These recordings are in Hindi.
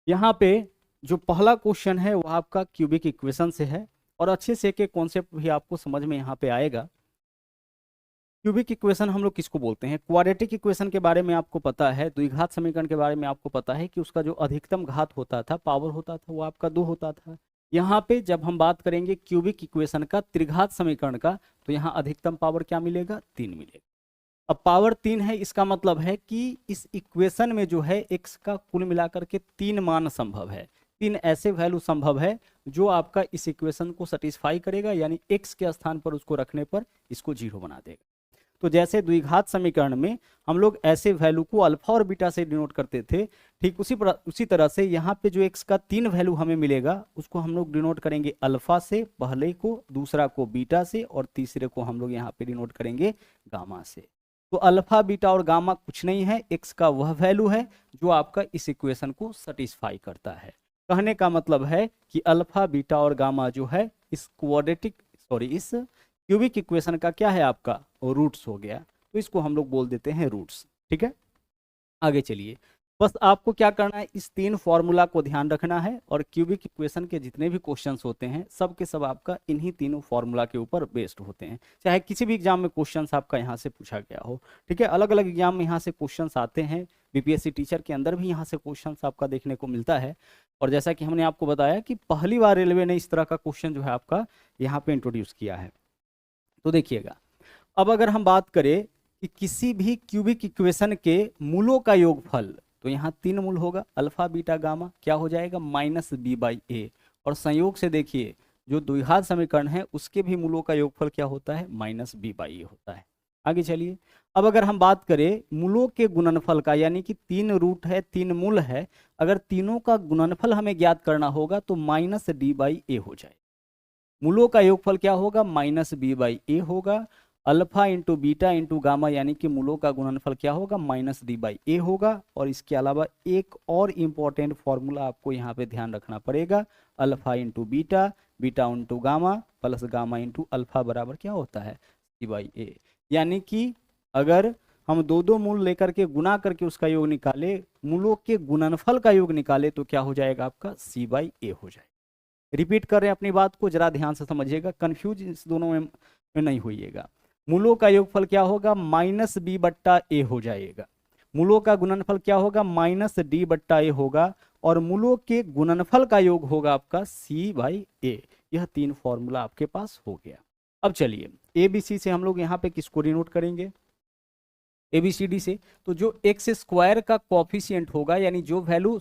यहाँ पे जो पहला क्वेश्चन है वो आपका क्यूबिक इक्वेशन से है और अच्छे से के कॉन्सेप्ट भी आपको समझ में यहाँ पे आएगा। क्यूबिक इक्वेशन हम लोग किसको बोलते हैं? क्वाड्रेटिक इक्वेशन के बारे में आपको पता है, द्विघात समीकरण के बारे में आपको पता है कि उसका जो अधिकतम घात होता था, पावर होता था, वो आपका 2 होता था। यहाँ पे जब हम बात करेंगे क्यूबिक इक्वेशन का, त्रिघात समीकरण का, तो यहाँ अधिकतम पावर क्या मिलेगा? 3 मिलेगा। अब पावर 3 है, इसका मतलब है कि इस इक्वेशन में जो है x का कुल मिलाकर के 3 मान संभव है। 3 ऐसे वैल्यू संभव है जो आपका इस इक्वेशन को सेटिस्फाई करेगा, यानी x के स्थान पर उसको रखने पर इसको 0 बना देगा। तो जैसे द्विघात समीकरण में हम लोग ऐसे वैल्यू को अल्फा और बीटा से डिनोट करते थे, ठीक उसी तरह से यहाँ पे जो x का 3 वैल्यू हमें मिलेगा उसको हम लोग डिनोट करेंगे अल्फा से, पहले को, दूसरा को बीटा से और तीसरे को हम लोग यहाँ पे डिनोट करेंगे गामा से। तो अल्फा बीटा और गामा कुछ नहीं है, x का वह वैल्यू है जो आपका इस इक्वेशन को सेटिस्फाई करता है। कहने का मतलब है कि अल्फा बीटा और गामा जो है इस इस क्यूबिक इक्वेशन का क्या है? आपका रूट्स हो गया। तो इसको हम लोग बोल देते हैं रूट्स। ठीक है, आगे चलिए। बस आपको क्या करना है, इस 3 फॉर्मूला को ध्यान रखना है और क्यूबिक इक्वेशन के जितने भी क्वेश्चंस होते हैं सब के सब आपका इन्हीं तीनों फॉर्मूला के ऊपर बेस्ड होते हैं, चाहे किसी भी एग्जाम में क्वेश्चंस आपका यहाँ से पूछा गया हो। ठीक है, अलग अलग एग्जाम में यहाँ से क्वेश्चंस आते हैं, बीपीएससी टीचर के अंदर भी यहाँ से क्वेश्चंस आपका देखने को मिलता है। और जैसा कि हमने आपको बताया कि पहली बार रेलवे ने इस तरह का क्वेश्चन जो है आपका यहाँ पे इंट्रोड्यूस किया है। तो देखिएगा, अब अगर हम बात करें कि किसी भी क्यूबिक इक्वेशन के मूलों का योगफल, तो यहाँ 3 मूल होगा, अल्फा बीटा गामा, क्या हो जाएगा? -b/a। और संयोग से देखिए जो द्विघात समीकरण है उसके भी मूलों का योगफल क्या होता है? -b/a होता है। आगे चलिए, अब अगर हम बात करें मूलों के गुणनफल का, यानी कि 3 रूट है, 3 मूल है, अगर तीनों का गुणनफल हमें ज्ञात करना होगा तो -d/a हो जाए। मूलों का योगफल क्या होगा? -b/a होगा। Alpha into beta into gamma, यानी कि मूलों का गुणनफल क्या होगा? -d/a होगा। और इसके अलावा एक और इंपॉर्टेंट फॉर्मूला आपको यहाँ पे ध्यान रखना पड़ेगा, alpha into beta, beta into gamma plus gamma into alpha बराबर क्या होता है? c/a। यानी कि अगर हम दो मूल लेकर के गुना करके उसका योग निकाले, मूलों के गुणनफल का योग निकाले, तो क्या हो जाएगा? आपका c/a हो जाएगा। रिपीट कर रहे हैं अपनी बात को, जरा ध्यान से समझिएगा, कंफ्यूज इस दोनों में नहीं होइएगा। मूलों का योगफल क्या होगा? -b/a हो जाएगा। मूलों का गुणनफल क्या होगा? -d/a होगा। और मूलों के गुणनफल का योग होगा आपका c/a। यह 3 फॉर्मूला आपके पास हो गया। अब चलिए abc से हम लोग यहाँ पे किसको डिनोट करेंगे? ABCD से। तो जो x² का कॉफिशिएंट होगा, यानी जो वैल्यू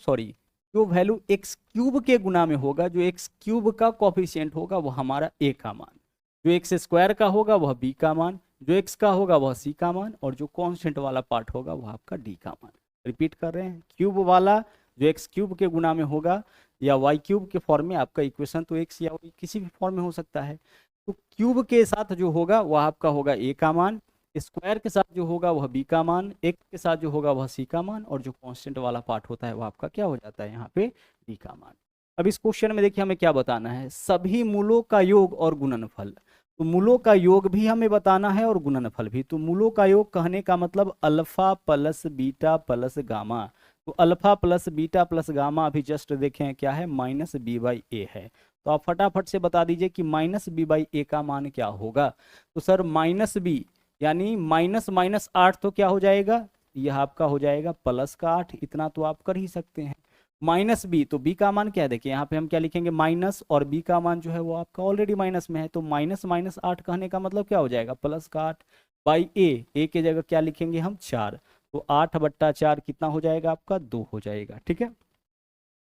x³ के गुना में होगा, जो x³ का कॉफिशिएंट होगा वो हमारा a का मान, जो x² का होगा वह b का मान, जो x का होगा वह c का मान, और जो कांस्टेंट वाला पार्ट होगा वह आपका d का मान। रिपीट कर रहे हैं, क्यूब वाला जो x³ के गुना में होगा या y³ के फॉर्म में, आपका इक्वेशन तो x या y किसी भी फॉर्म में हो सकता है। तो क्यूब के साथ जो होगा वह आपका होगा a का मान, स्क्वायर के साथ जो होगा वह b का मान, एक के साथ जो होगा वह c का मान, और जो कांस्टेंट वाला पार्ट होता है वह आपका क्या हो जाता है? यहाँ पे d का मान। अब इस क्वेश्चन में देखिए हमें क्या बताना है, सभी मूलों का योग और गुणनफल। तो मूलों का योग भी हमें बताना है और गुणनफल भी। तो मूलों का योग कहने का मतलब alpha plus beta plus gamma. तो alpha plus beta plus gamma अभी जस्ट देखें क्या है? -b/a है। तो आप फटाफट से बता दीजिए कि -b/a का मान क्या होगा? तो सर -b यानी -8 तो क्या हो जाएगा? यह आपका हो जाएगा +8। इतना तो आप कर ही सकते हैं। -b, तो b का मान क्या है? देखिए यहाँ पे हम क्या लिखेंगे? माइनस, और b का मान जो है वो आपका ऑलरेडी माइनस में है, तो -8 कहने का मतलब क्या हो जाएगा? +8 बाई a के जगह क्या लिखेंगे हम? 4। तो 8/4 कितना हो जाएगा आपका? 2 हो जाएगा। ठीक है,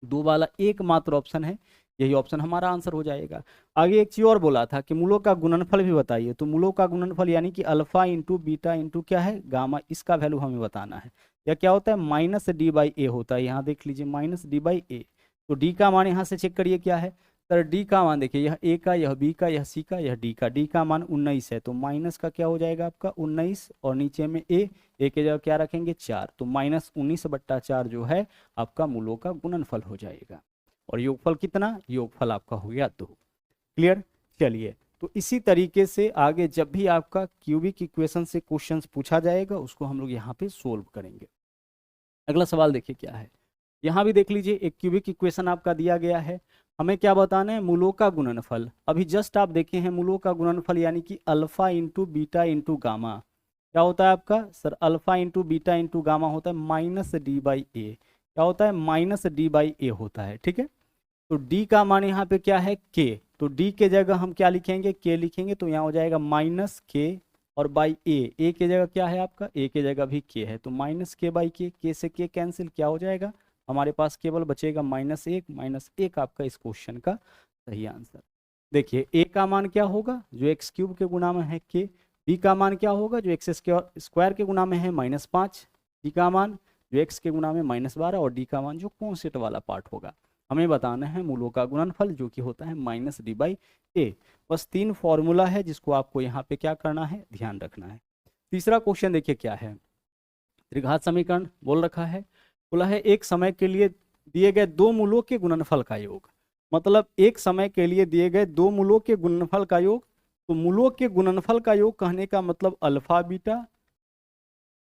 2 वाला एकमात्र ऑप्शन है, यही ऑप्शन हमारा आंसर हो जाएगा। आगे एक चीज और बोला था कि मूलों का गुणनफल भी बताइए। तो मूलों का गुणनफल यानी कि अल्फा इंटू बीटा इंटू क्या है? गामा, इसका वैल्यू हमें बताना है। या क्या होता है? -d/a होता है। यहाँ देख लीजिए -d/a। तो d का मान यहाँ से चेक करिए क्या है? सर d का मान देखिए, यह a का, यह b का, यह c का, यह d का मान 19 है। तो माइनस का क्या हो जाएगा आपका? 19, और नीचे में a के जगह क्या रखेंगे? 4। तो -19/4 जो है आपका मूलों का गुणनफल हो जाएगा। और योगफल कितना? योगफल आपका हो गया 2। क्लियर? चलिए, तो इसी तरीके से आगे जब भी आपका क्यूबिक इक्वेशन से क्वेश्चंस पूछा जाएगा उसको हम लोग यहाँ पे सोल्व करेंगे। अगला सवाल देखिए क्या है, यहाँ भी देख लीजिए एक क्यूबिक इक्वेशन आपका दिया गया है, हमें क्या बताना है, मूलों का गुणनफल। अभी जस्ट आप देखे हैं मूलों का गुणनफल यानी कि alpha into beta into gamma. क्या होता है आपका sir, alpha into beta into gamma होता है माइनस डी बाई ए। क्या होता है, माइनस डी बाई ए होता है। ठीक है, तो डी का मान यहाँ पे क्या है, के, तो डी के जगह हम क्या लिखेंगे, के लिखेंगे, तो यहाँ हो जाएगा माइनस के और बाई ए के जगह क्या है आपका, ए के जगह भी के है, तो माइनस के बाई के से के कैंसिल, क्या हो जाएगा हमारे पास, केवल बचेगा माइनस एक आपका इस क्वेश्चन का सही आंसर। देखिए ए का मान क्या होगा, जो एक्स क्यूब के गुना में है के, बी का मान क्या होगा, जो एक्स स्क्वायर के गुना में है -5, डी का मान जो एक्स के गुना में -12 और डी का मान जो कॉन्स्टेंट वाला पार्ट होगा। हमें बताना है मूलों का गुणनफल जो कि होता है माइनस डी बाई ए। बस 3 फॉर्मूला है जिसको आपको यहाँ पे क्या करना है, ध्यान रखना है। तीसरा क्वेश्चन देखिए क्या है, त्रिघात समीकरण बोल रखा है, बोला है एक समय के लिए दिए गए दो मूलों के गुणनफल का योग। मतलब एक समय के लिए दिए गए दो मूलों के गुणनफल का योग, तो मूलों के गुणनफल का योग कहने का मतलब alpha beta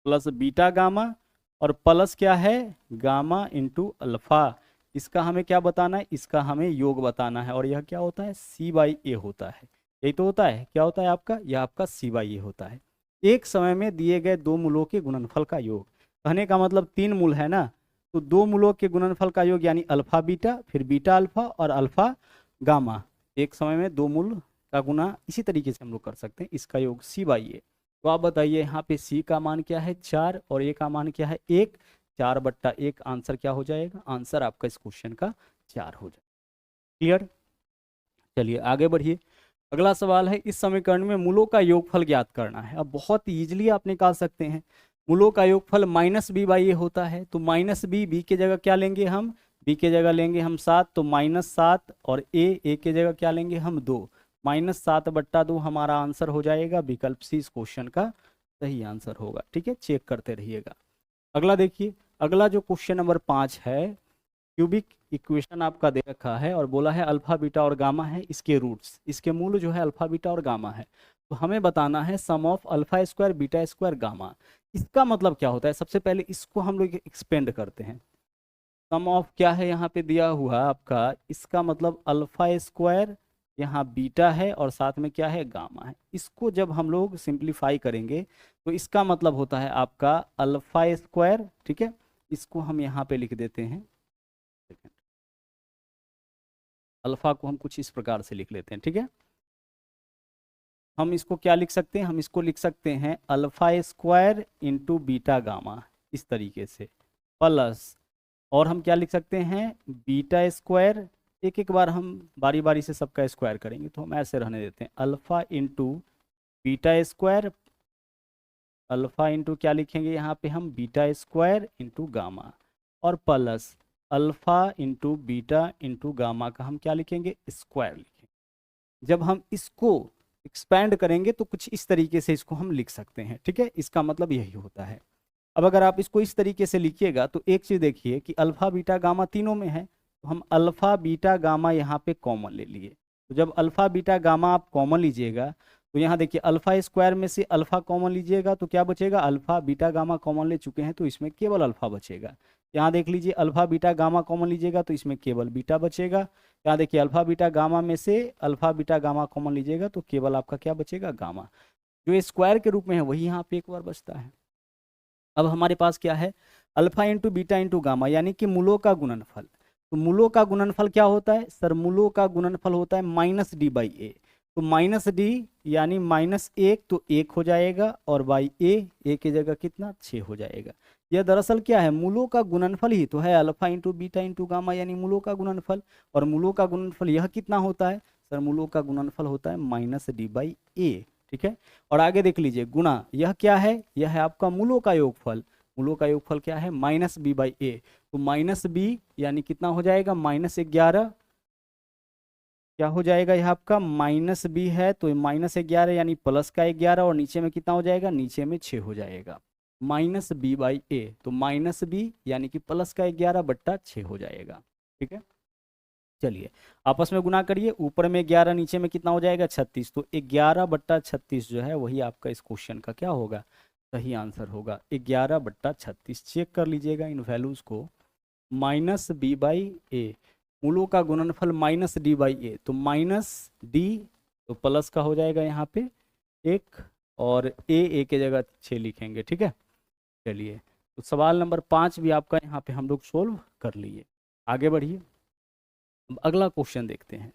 plus beta gamma और प्लस क्या है, गामा इंटू अल्फा। इसका हमें क्या बताना है, इसका हमें योग बताना है, और यह क्या होता है, सी बाई ए होता है। यही तो होता है, क्या होता है आपका, यह आपका सी बाई ए होता है। एक समय में दिए गए दो मूलों के गुणनफल का योग, कहने का मतलब 3 मूल है ना, तो दो मूलों के गुणनफल का योग यानी अल्फा बीटा, फिर बीटा अल्फा और अल्फा गामा। एक समय में दो मूल का गुना इसी तरीके से हम लोग कर सकते हैं, इसका योग सी बाई ए। तो आप बताइए यहाँ पे सी का मान क्या है 4 और ए का मान क्या है 1, 4/1 आंसर क्या हो जाएगा, आंसर आपका इस क्वेश्चन का 4 हो जाएगा। क्लियर, चलिए आगे बढ़िए। अगला सवाल है, इस समीकरण में मूलों का योगफल ज्ञात करना है। अब बहुत इजीली आप निकाल सकते हैं, मूलों का योगफल माइनस बी बाई ए होता है, तो माइनस बी के जगह क्या लेंगे हम, बी के जगह लेंगे हम 7, तो -7 और ए के जगह क्या लेंगे हम 2, -7/2 हमारा आंसर हो जाएगा, विकल्प सी इस क्वेश्चन का सही आंसर होगा। ठीक है, चेक करते रहिएगा। अगला देखिए, अगला जो क्वेश्चन नंबर 5 है, क्यूबिक इक्वेशन आपका दे रखा है और बोला है अल्फा बीटा और गामा है इसके रूट्स, इसके मूल जो है अल्फा बीटा और गामा है। तो हमें बताना है sum of alpha square beta square gamma. इसका मतलब क्या होता है, सबसे पहले इसको हम लोग एक्सपेंड करते हैं। सम ऑफ क्या है यहाँ पे दिया हुआ आपका, इसका मतलब अल्फा स्क्वायर, यहाँ बीटा है और साथ में क्या है, गामा है। इसको जब हम लोग सिंप्लीफाई करेंगे तो इसका मतलब होता है आपका अल्फा स्क्वायर। ठीक है, इसको हम यहाँ पे लिख देते हैं, अल्फा को हम कुछ इस प्रकार से लिख लेते हैं। ठीक है, हम इसको क्या लिख सकते हैं, हम इसको लिख सकते हैं alpha square into beta gamma, इस तरीके से, प्लस, और हम क्या लिख सकते हैं बीटा स्क्वायर, एक एक बार हम बारी बारी से सबका स्क्वायर करेंगे, तो हम ऐसे रहने देते हैं alpha into beta square, alpha into क्या लिखेंगे यहाँ पे हम बीटा स्क्वायर इंटू गामा, और plus alpha into beta into gamma का हम क्या लिखेंगे, स्क्वायर लिखेंगे। जब हम इसको एक्सपैंड करेंगे तो कुछ इस तरीके से इसको हम लिख सकते हैं। ठीक है, इसका मतलब यही होता है। अब अगर आप इसको इस तरीके से लिखिएगा तो एक चीज़ देखिए कि अल्फा बीटा गामा तीनों में है, तो हम अल्फा बीटा गामा यहाँ पे कॉमन ले लिए। तो जब अल्फा बीटा गामा आप कॉमन लीजिएगा तो यहाँ देखिए अल्फा स्क्वायर में से अल्फा कॉमन लीजिएगा तो क्या बचेगा, अल्फा बीटा गामा कॉमन ले चुके हैं तो इसमें केवल अल्फा बचेगा। यहाँ देख लीजिए अल्फा बीटा गामा कॉमन लीजिएगा तो इसमें केवल बीटा बचेगा। यहाँ देखिए अल्फा बीटा गामा में से अल्फा बीटा गामा कॉमन लीजिएगा तो केवल आपका क्या बचेगा, गामा, जो स्क्वायर के रूप में है वही यहाँ पे एक बार बचता है। अब हमारे पास क्या है, alpha into beta into gamma यानी कि मूलों का गुणनफल। तो मूलों का गुणनफल क्या होता है सर, मूलों का गुणनफल होता है माइनस डी बाई ए। तो माइनस डी यानी -1 तो 1 हो जाएगा, और बाई ए की जगह कितना 6 हो जाएगा। यह दरअसल क्या है, मूलों का गुणनफल ही तो है, alpha into beta into gamma यानी मूलों का गुणनफल। और मूलों का गुणनफल यह कितना होता है सर, मूलों का गुणनफल होता है -d/a। ठीक है, और आगे देख लीजिए गुणा, यह क्या है, यह है आपका मूलों का योगफल। मूलों का योगफल क्या है, -b/a। तो -b यानी कितना हो जाएगा, -11, क्या हो जाएगा यह आपका -b है तो -11 यानी प्लस का 11, और नीचे में कितना हो जाएगा, नीचे में 6 हो जाएगा, -b/a। तो -b यानी कि प्लस का 11/6 हो जाएगा। ठीक है, चलिए आपस में गुना करिए, ऊपर में 11 नीचे में कितना हो जाएगा 36, तो 11/36 जो है वही आपका इस क्वेश्चन का क्या होगा, सही आंसर होगा 11/36। चेक कर लीजिएगा इन वैल्यूज को, माइनस बी बाई ए, मूलों का गुणनफल माइनस डी बाई ए, तो माइनस डी तो प्लस का हो जाएगा यहाँ पे एक, और ए के जगह 6 लिखेंगे, ठीक है। चलिए, तो सवाल नंबर 5 भी आपका यहाँ पे हम लोग सोल्व कर लिए। आगे बढ़िए, अब अगला क्वेश्चन देखते हैं।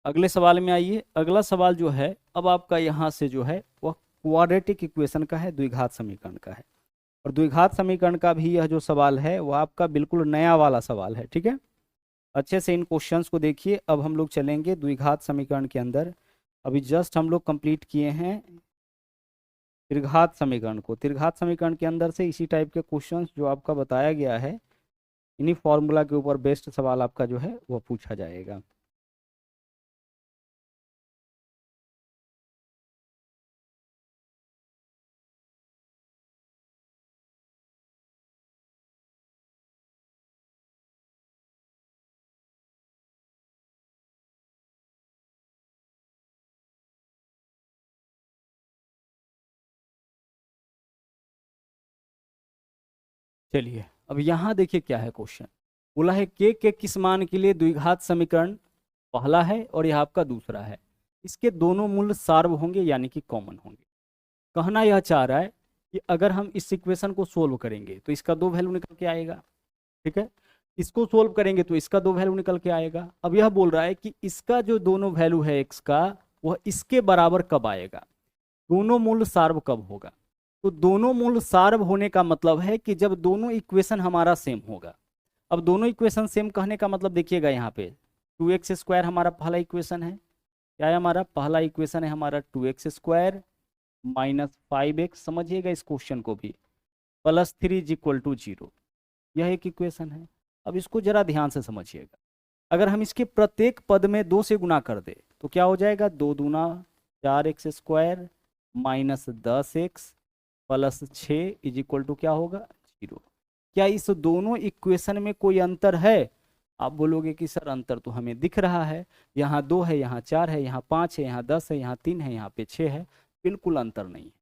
अगले सवाल में आइए। अगला सवाल जो है अब आपका यहाँ से जो है वह क्वाड्रेटिक इक्वेशन का है, द्विघात समीकरण का है। और द्विघात समीकरण का भी यह जो सवाल है वह आपका बिल्कुल नया वाला सवाल है, ठीक है। अच्छे से इन क्वेश्चंस को देखिए। अब हम लोग चलेंगे द्विघात समीकरण के अंदर। अभी जस्ट हम लोग कंप्लीट किए हैं त्रिघात समीकरण को। त्रिघात समीकरण के अंदर से इसी टाइप के क्वेश्चंस जो आपका बताया गया है, इन्हीं फॉर्मूला के ऊपर बेस्ड सवाल आपका जो है वह पूछा जाएगा। चलिए, अब यहाँ देखिए क्या है क्वेश्चन। बोला है के किस मान के लिए द्विघात समीकरण पहला है और यह आपका दूसरा है, इसके दोनों मूल सार्व होंगे यानी कि कॉमन होंगे। कहना यह चाह रहा है कि अगर हम इस इक्वेशन को सोल्व करेंगे तो इसका 2 वैल्यू निकल के आएगा, ठीक है। इसको सोल्व करेंगे तो इसका 2 वैल्यू निकल के आएगा। अब यह बोल रहा है कि इसका जो दोनों वैल्यू है एक्स का, वह इसके बराबर कब आएगा, दोनों मूल सार्व कब होगा। तो दोनों मूल सार्व होने का मतलब है कि जब दोनों इक्वेशन हमारा सेम होगा। अब दोनों इक्वेशन सेम कहने का मतलब देखिएगा यहाँ पे 2x² हमारा पहला इक्वेशन है। क्या है हमारा पहला इक्वेशन है हमारा 2x² माइनस 5x, समझिएगा इस क्वेश्चन को भी, प्लस 3 = 0, यह एक इक्वेशन है। अब इसको जरा ध्यान से समझिएगा। अगर हम इसके प्रत्येक पद में 2 से गुना कर दे तो क्या हो जाएगा, 2 दूना 4x² माइनस 10x प्लस 6 = क्या होगा 0। क्या इस दोनों इक्वेशन में कोई अंतर है? आप बोलोगे कि सर अंतर तो हमें दिख रहा है, यहाँ 2 है, यहाँ 4 है, यहाँ 5 है, यहाँ 10 है, यहाँ 3 है, यहाँ पे 6 है। बिल्कुल अंतर नहीं है।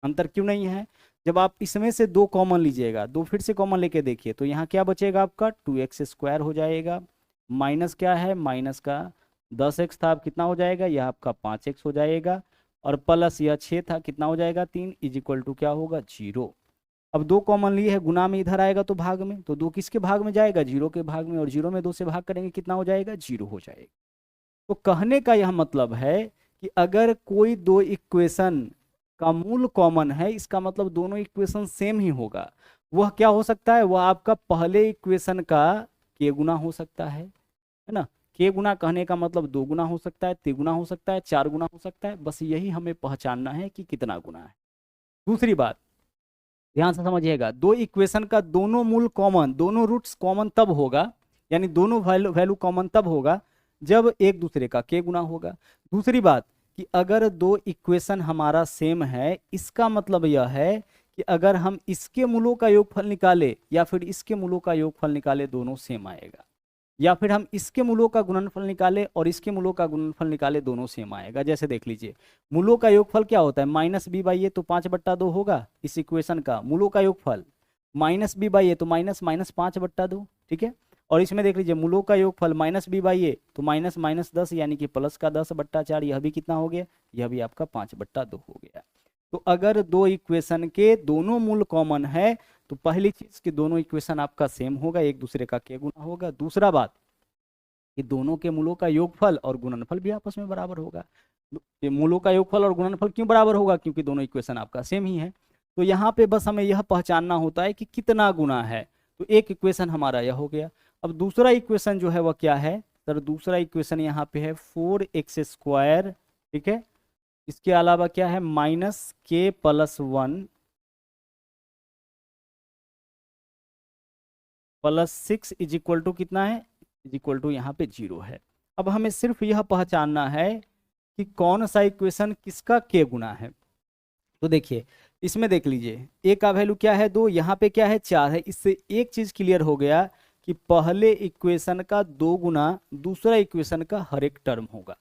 अंतर क्यों नहीं है? जब आप इसमें से 2 कॉमन लीजिएगा, 2 फिर से कॉमन लेके देखिए तो यहाँ क्या बचेगा आपका 2x² हो जाएगा, माइनस क्या है, माइनस का 10x था, अब कितना हो जाएगा, यह आपका 5x हो जाएगा, और प्लस यह 6 था, कितना हो जाएगा 3 = क्या होगा 0। अब 2 कॉमन लिए है, गुना में इधर आएगा तो भाग में, तो 2 किसके भाग में जाएगा, 0 के भाग में, और 0 में 2 से भाग करेंगे कितना हो जाएगा 0 हो जाएगा। तो कहने का यह मतलब है कि अगर कोई 2 इक्वेशन का मूल कॉमन है, इसका मतलब दोनों इक्वेशन सेम ही होगा। वह क्या हो सकता है, वह आपका पहले इक्वेशन का के गुना हो सकता है ना। के गुना कहने का मतलब 2 गुना हो सकता है, 3 गुना हो सकता है, 4 गुना हो सकता है, बस यही हमें पहचानना है कि कितना गुना है। दूसरी बात ध्यान से समझिएगा, 2 इक्वेशन का दोनों मूल कॉमन, दोनों रूट्स कॉमन तब होगा, यानी दोनों वैल्यू कॉमन तब होगा जब एक दूसरे का के गुना होगा। दूसरी बात कि अगर 2 इक्वेशन हमारा सेम है, इसका मतलब यह है कि अगर हम इसके मूलों का योगफल निकाले या फिर इसके मूलों का योगफल निकाले, दोनों सेम आएगा। या फिर हम इसके मूलों का गुणनफल निकाले और इसके मूलों का गुणनफल निकाले, दोनों सेम आएगा। जैसे देख लीजिए, मूलों का योगफल क्या होता है, -b/a, तो 5/2 होगा इस इक्वेशन का मूलों का योगफल, -b/a तो माइनस 5/2, ठीक है। और इसमें देख लीजिए मूलों का योगफल -b/a तो -10 यानी कि प्लस का 10/4, यह भी कितना हो गया, यह भी आपका 5/2 हो गया। तो अगर 2 इक्वेशन के दोनों मूल कॉमन है तो पहली चीज कि दोनों इक्वेशन आपका सेम होगा, एक दूसरे का के गुना होगा। दूसरा बात कि दोनों के मूलों का योगफल और गुणनफल भी आपस में बराबर होगा। ये मूलों का योगफल और गुणनफल क्यों बराबर होगा, क्योंकि दोनों इक्वेशन आपका सेम ही है। तो यहाँ पे बस हमें यह पहचानना होता है कि कितना गुना है। तो एक इक्वेशन हमारा यह हो गया। अब दूसरा इक्वेशन जो है वह क्या है सर, दूसरा इक्वेशन यहाँ पे है 4x², ठीक है। इसके अलावा क्या है, -k+1 प्लस 6 = कितना है, = यहाँ पे 0 है। अब हमें सिर्फ यह पहचानना है कि कौन सा इक्वेशन किसका के गुना है। तो देखिए इसमें देख लीजिए, ए का वैल्यू क्या है 2, यहाँ पे क्या है 4 है। इससे एक चीज क्लियर हो गया कि पहले इक्वेशन का 2 गुना दूसरा इक्वेशन का हर एक टर्म होगा।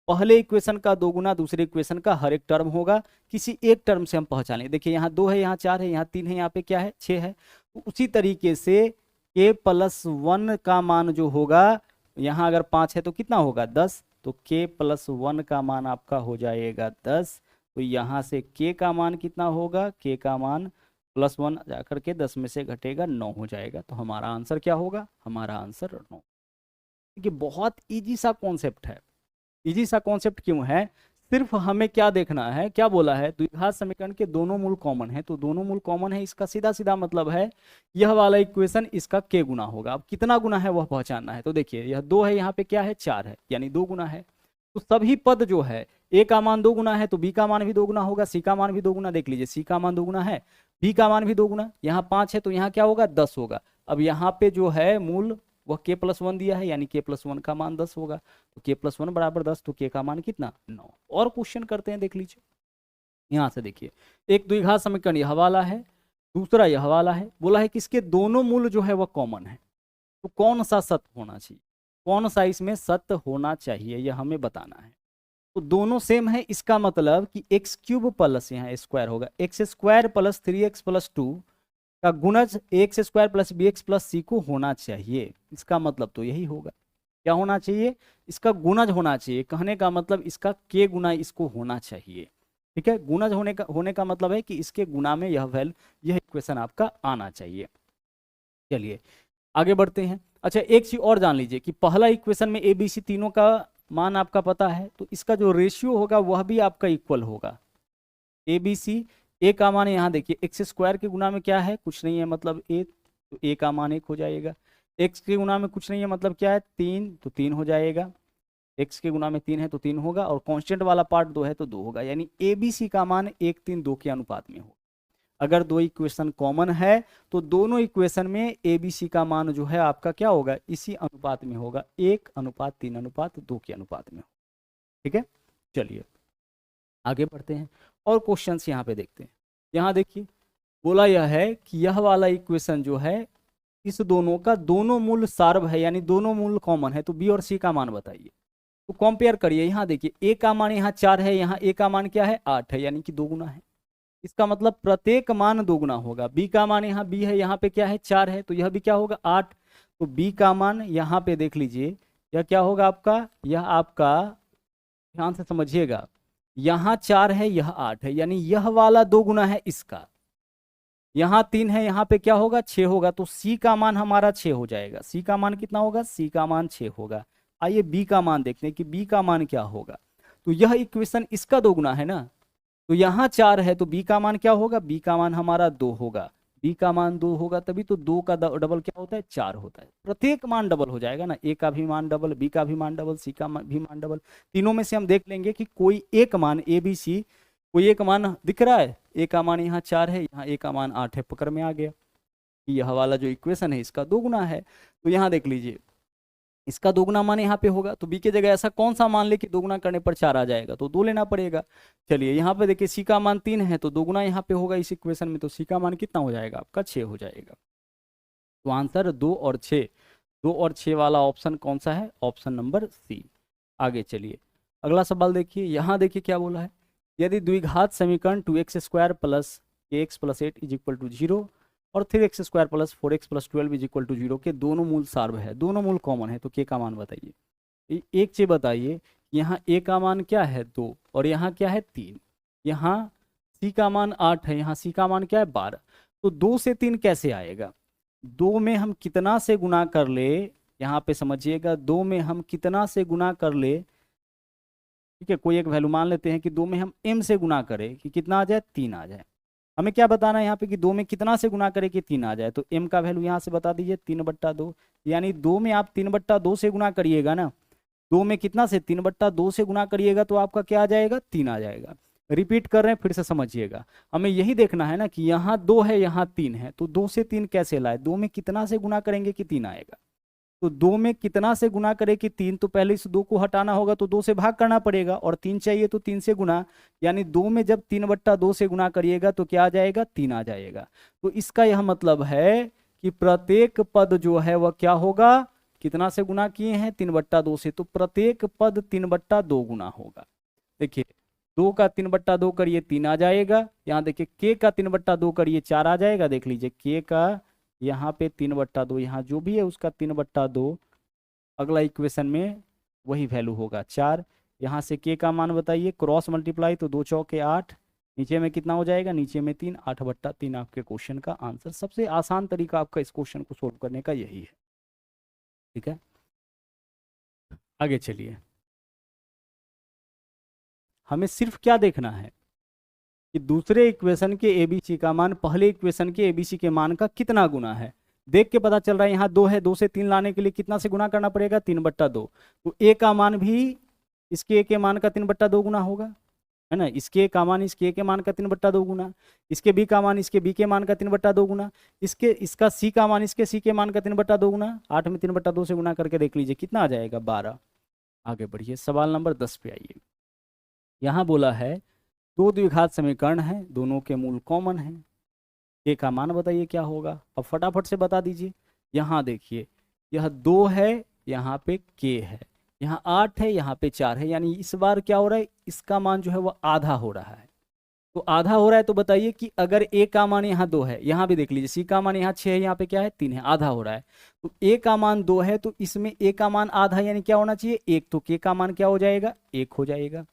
पहले इक्वेशन का 2 गुना दूसरे इक्वेशन का हर एक टर्म होगा। किसी एक टर्म से हम पहचाने, देखिए यहाँ 2 है, यहाँ 4 है, यहाँ 3 है, यहाँ पे क्या है 6 है। तो उसी तरीके से k प्लस 1 का मान जो होगा, यहाँ अगर 5 है तो कितना होगा 10, तो k प्लस 1 का मान आपका हो जाएगा 10। तो यहाँ से k का मान कितना होगा, k का मान प्लस 1 जाकर के 10 में से घटेगा 9 हो जाएगा। तो हमारा आंसर क्या होगा, हमारा आंसर 9। देखिए बहुत इजी सा कॉन्सेप्ट है। इजी सा कॉन्सेप्ट क्यों है, सिर्फ हमें क्या देखना है, क्या बोला है, द्विघात समीकरण के दोनों मूल कॉमन है, तो दोनों मूल कॉमन है, इसका सीधा सीधा मतलब है यह वाला इक्वेशन इसका k गुना होगा। अब कितना गुना है वह पहचानना है। तो देखिए यह 2 है, यहाँ पे क्या है 4 है, यानी 2 गुना है। तो सभी पद जो है, a का मान 2 गुना है तो b का मान भी 2 गुना होगा, c का मान भी 2 गुना, देख लीजिए c का मान 2 गुना है, b का मान भी 2 गुना, यहाँ 5 है तो यहाँ क्या होगा 10 होगा। अब यहाँ पे जो है मूल वह k प्लस 1 दिया है, यानी k प्लस 1 का मान 10 होगा, तो k प्लस 1 बराबर 10, तो k का मान कितना 9। और क्वेश्चन करते हैं, देख लीजिए यहाँ से देखिए, एक द्विघात समीकरण यह वाला है, दूसरा यह वाला है, बोला है कि इसके दोनों मूल जो है वह कॉमन है, तो कौन सा सत्य होना चाहिए, कौन सा इसमें सत्य होना चाहिए, यह हमें बताना है। तो दोनों सेम है, इसका मतलब कि एक्स क्यूब प्लस यहाँ स्क्वायर होगा, X square plus 3x plus 2 का गुणज X square plus B X plus C को होना चाहिए। इसका मतलब तो यही होगा, क्या होना चाहिए, इसका गुणज होना चाहिए। कहने का मतलब इसका के गुना इसको होना चाहिए, ठीक है। गुणज होने का मतलब है कि इसके गुना में यह वैल्यू, यह इक्वेशन आपका आना चाहिए। चलिए आगे बढ़ते हैं। अच्छा एक चीज और जान लीजिए कि पहला इक्वेशन में ए बी सी तीनों का मान आपका पता है, तो इसका जो रेशियो होगा वह भी आपका इक्वल होगा। ए बी सी, ए का मान यहाँ देखिए एक्स स्क्वायर के गुना में क्या है, कुछ नहीं है, मतलब ए, तो ए का मान 1 हो जाएगा। एक्स के गुना में कुछ नहीं है, मतलब क्या है 3, तो 3 हो जाएगा। एक्स के गुना में 3 है तो 3 होगा, और कांस्टेंट वाला पार्ट 2 है तो 2 होगा, यानी ए बी सी का मान 1 3 2 के अनुपात में होगा। अगर दो इक्वेशन कॉमन है तो दोनों इक्वेशन में ए बी सी का मान जो है आपका क्या होगा, इसी अनुपात में होगा, 1:3:2 के अनुपात में होगा, ठीक है। चलिए आगे बढ़ते हैं और क्वेश्चंस यहाँ पे देखते हैं। यहाँ देखिए बोला यह है कि यह वाला इक्वेशन जो है इस दोनों का दोनों मूल सार्व है, यानी दोनों मूल कॉमन है, तो बी और सी का मान बताइए। तो कंपेयर करिए, यहाँ देखिए ए का मान यहाँ 4 है, यहाँ ए का मान क्या है 8 है, यानी कि 2 गुना है। इसका मतलब प्रत्येक मान 2 गुना होगा। बी का मान यहाँ बी है, यहाँ पे क्या है 4 है, तो यह भी क्या होगा 8। तो बी का मान यहाँ पे देख लीजिए, यह क्या होगा आपका, यह आपका ध्यान से समझिएगा, यहाँ 4 है, यह 8 है, यानी यह वाला 2 गुना है इसका। यहाँ 3 है, यहाँ पे क्या होगा 6 होगा, तो सी का मान हमारा 6 हो जाएगा। सी का मान कितना होगा, सी का मान 6 होगा। आइए बी का मान देखते हैं कि बी का मान क्या होगा। तो यह इक्वेशन इसका 2 गुना है ना, तो यहाँ 4 है तो बी का मान क्या होगा, बी का मान हमारा 2 होगा। बी का मान 2 होगा, तभी तो 2 का डबल क्या होता है 4 होता है। प्रत्येक मान डबल हो जाएगा ना, ए का भी मान डबल, बी का भी मान डबल, सी का भी मान डबल। तीनों में से हम देख लेंगे कि कोई एक मान ए बी सी, कोई एक मान दिख रहा है। ए का मान यहाँ 4 है, यहाँ ए का मान 8 है, पकड़ में आ गया कि यह वाला जो इक्वेशन है इसका 2 गुना है। तो यहाँ देख लीजिए इसका 2 गुना मान यहाँ पे होगा, तो बी की जगह ऐसा कौन सा मान ले कि 2 गुना करने पर 4 आ जाएगा, तो 2 लेना पड़ेगा। चलिए यहाँ पे देखिए सी का मान 3 है, तो 2 गुना यहाँ पे होगा इस इक्वेशन में, तो सी का मान कितना हो जाएगा आपका 6 हो जाएगा। तो आंसर 2 और 6, 2 और 6 वाला ऑप्शन कौन सा है, ऑप्शन नंबर सी। आगे चलिए अगला सवाल देखिए, यहाँ देखिए क्या बोला है, यदि द्विघात समीकरण 2x² plus kx plus 8 is equal to 0 और 3x square plus 4x plus 12 is equal to 0 के दोनों मूल सार्व है, दोनों मूल कॉमन है, तो k का मान बताइए। एक चीज बताइए, यहाँ a का मान क्या है 2 और यहाँ क्या है 3, यहाँ c का मान 8 है, यहाँ c का मान क्या है 12। तो 2 से 3 कैसे आएगा, 2 में हम कितना से गुना कर ले, यहाँ पे समझिएगा 2 में हम कितना से गुना कर ले, ठीक है। कोई एक वैल्यू मान लेते हैं कि 2 में हम m से गुना करें कि कितना आ जाए 3 आ जाए। हमें क्या बताना है यहाँ पे कि 2 में कितना से गुना करें कि 3 आ जाए, तो m का वैल्यू यहाँ से बता दीजिए 3/2, यानी 2 में आप 3/2 से गुना करिएगा ना, 2 में कितना से 3/2 से गुना करिएगा तो आपका क्या आ जाएगा 3 आ जाएगा। रिपीट कर रहे हैं फिर से समझिएगा, हमें यही देखना है ना कि यहाँ 2 है यहाँ 3 है, तो 2 से 3 कैसे लाए, 2 में कितना से गुना करेंगे कि 3 आएगा। तो 2 में कितना से गुना करे कि 3, तो पहले इस 2 को हटाना होगा तो 2 से भाग करना पड़ेगा, और 3 चाहिए तो 3 से गुना, यानी 2 में जब 3/2 से गुना करिएगा तो क्या आ जाएगा 3 आ जाएगा। तो इसका यह मतलब है कि प्रत्येक पद जो है वह क्या होगा, कितना से गुना किए हैं 3/2 से, तो प्रत्येक पद 3/2 गुना होगा। देखिए 2 का 3/2 करिए 3 आ जाएगा, यहाँ देखिए k का 3/2 करिए 4 आ जाएगा, देख लीजिए k का यहाँ पे 3/2, यहाँ जो भी है उसका 3/2, अगला इक्वेशन में वही वैल्यू होगा 4। यहाँ से के का मान बताइए, क्रॉस मल्टीप्लाई तो 2 चौके 8, नीचे में कितना हो जाएगा, नीचे में 3, 8/3 आपके क्वेश्चन का आंसर। सबसे आसान तरीका आपका इस क्वेश्चन को सोल्व करने का यही है। ठीक है, आगे चलिए। हमें सिर्फ क्या देखना है कि दूसरे इक्वेशन के एबीसी का मान पहले इक्वेशन के एबीसी के मान का कितना गुना है। देख के पता चल रहा है यहाँ 2 है, 2 से 3 लाने के लिए कितना से गुना करना पड़ेगा, 3/2। तो ए का मान भी इसके ए के मान का 3/2 गुना होगा, है ना। इसके ए का मान इसके ए के मान का 3/2 गुना, इसके बी का मान इसके बी के मान का 3/2 गुना, इसका सी का मान इसके सी के मान का 3/2 गुना। 8 में 3/2 से गुना करके देख लीजिए कितना आ जाएगा, 12। आगे बढ़िए, सवाल नंबर 10 पे आइए। यहाँ बोला है दो द्विघात समीकरण है, दोनों के मूल कॉमन है, के का मान बताइए क्या होगा। अब फटाफट से बता दीजिए। यहाँ देखिए, यह 2 है, यहाँ पे के है, यहाँ 8 है, यहाँ पे 4 है, यानी इस बार क्या हो रहा है, इसका मान जो है वो आधा हो रहा है। तो आधा हो रहा है तो बताइए कि अगर ए का मान यहाँ 2 है, यहाँ भी देख लीजिए सी का मान यहाँ 6 है, यहाँ पे क्या है 3 है, आधा हो रहा है। तो ए का मान 2 है तो इसमें ए का मान आधा, यानी क्या होना चाहिए 1, तो के का मान क्या हो जाएगा 1 हो जाएगा।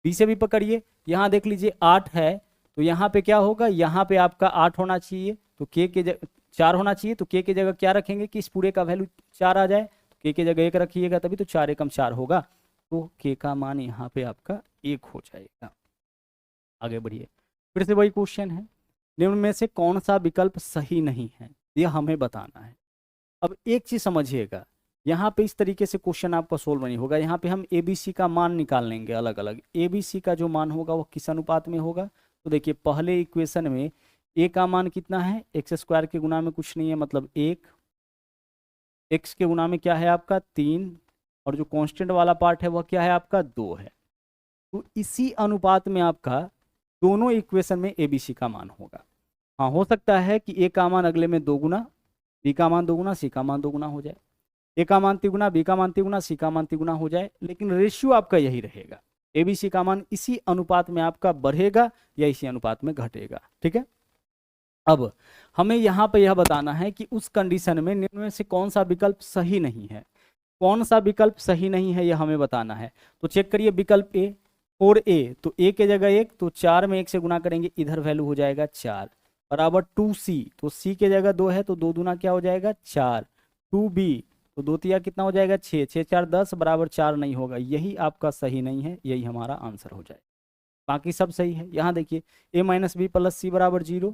बी से भी पकड़िए, यहाँ देख लीजिए 8 है तो यहाँ पे क्या होगा, यहाँ पे आपका 8 होना चाहिए, तो के जगह 4 होना चाहिए, तो के जगह क्या रखेंगे कि इस पूरे का वैल्यू 4 आ जाए, तो के जगह 1 रखिएगा तभी तो 4 एकम 4 होगा, तो के का मान यहाँ पे आपका 1 हो जाएगा। आगे बढ़िए, फिर से वही क्वेश्चन है, निम्न में से कौन सा विकल्प सही नहीं है, यह हमें बताना है। अब एक चीज समझिएगा, यहाँ पे इस तरीके से क्वेश्चन आपका सोल्व नहीं होगा। यहाँ पे हम एबीसी का मान निकाल लेंगे अलग अलग। एबीसी का जो मान होगा वो किस अनुपात में होगा, तो देखिए पहले इक्वेशन में ए का मान कितना है, x² के गुना में कुछ नहीं है मतलब 1, x के गुना में क्या है आपका 3, और जो कांस्टेंट वाला पार्ट है वह क्या है आपका 2 है। तो इसी अनुपात में आपका दोनों इक्वेशन में एबीसी का मान होगा। हाँ, हो सकता है कि ए का मान अगले में 2 गुना, बी का मान 2 गुना, सी का मान 2 गुना हो जाए, ए का मान 3 गुना, बी का मान 3 गुना, सी का मान 3 गुना हो जाए, लेकिन रेशियो आपका यही रहेगा। एबीसी का मान इसी अनुपात में आपका बढ़ेगा या इसी अनुपात में घटेगा। ठीक है, अब हमें यहाँ पे यह बताना है कि उस कंडीशन में निम्न में से कौन सा विकल्प सही नहीं है। कौन सा विकल्प सही नहीं है यह हमें बताना है। तो चेक करिए विकल्प ए, 4a, तो a के जगह 1, तो 4 में 1 से गुना करेंगे, इधर वैल्यू हो जाएगा 4, बराबर 2c, तो c के जगह 2 है तो 2 दूना क्या हो जाएगा 4, 2b, तो 2 तिया कितना हो जाएगा 6, 6 4 10, बराबर 4 नहीं होगा, यही आपका सही नहीं है, यही हमारा आंसर हो जाएगा। बाकी सब सही है। यहाँ देखिए a minus B plus C बराबर 0,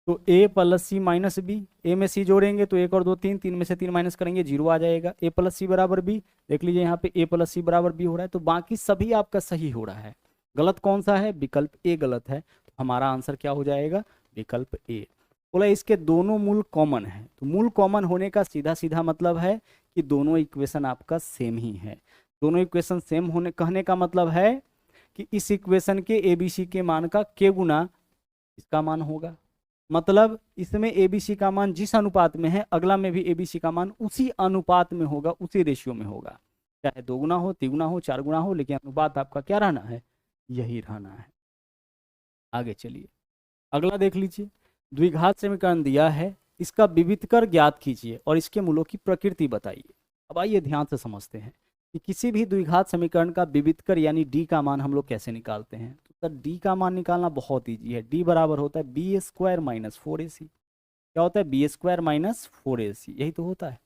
तो a plus C minus B, A में सी जोड़ेंगे तो 1 और 2 3, 3 में से 3 माइनस करेंगे 0 आ जाएगा। a प्लस सी बराबर बी, देख लीजिए यहाँ पे a प्लस सी बराबर बी हो रहा है, तो बाकी सभी आपका सही हो रहा है। गलत कौन सा है, विकल्प ए गलत है, तो हमारा आंसर क्या हो जाएगा, विकल्प ए। बोला इसके दोनों मूल कॉमन है, तो मूल कॉमन होने का सीधा सीधा मतलब है कि दोनों इक्वेशन आपका सेम ही है। दोनों इक्वेशन सेम होने कहने का मतलब है कि इस इक्वेशन के एबीसी के मान का के गुना इसका मान होगा, मतलब इसमें एबीसी का मान जिस अनुपात में है अगला में भी एबीसी का मान उसी अनुपात में होगा, उसी रेशियो में होगा, चाहे 2 गुना हो, 3 गुना हो, 4 गुना हो, लेकिन अनुपात आपका क्या रहना है, यही रहना है। आगे चलिए, अगला देख लीजिए, द्विघात समीकरण दिया है, इसका विविधकर ज्ञात कीजिए और इसके मूलों की प्रकृति बताइए। अब आइए ध्यान से समझते हैं कि किसी भी द्विघात समीकरण का विविधकर यानी डी का मान हम लोग कैसे निकालते हैं। तो सर डी का मान निकालना बहुत ईजी है, डी बराबर होता है b² माइनस 4ac। क्या होता है, b² माइनस 4ac, यही तो होता है।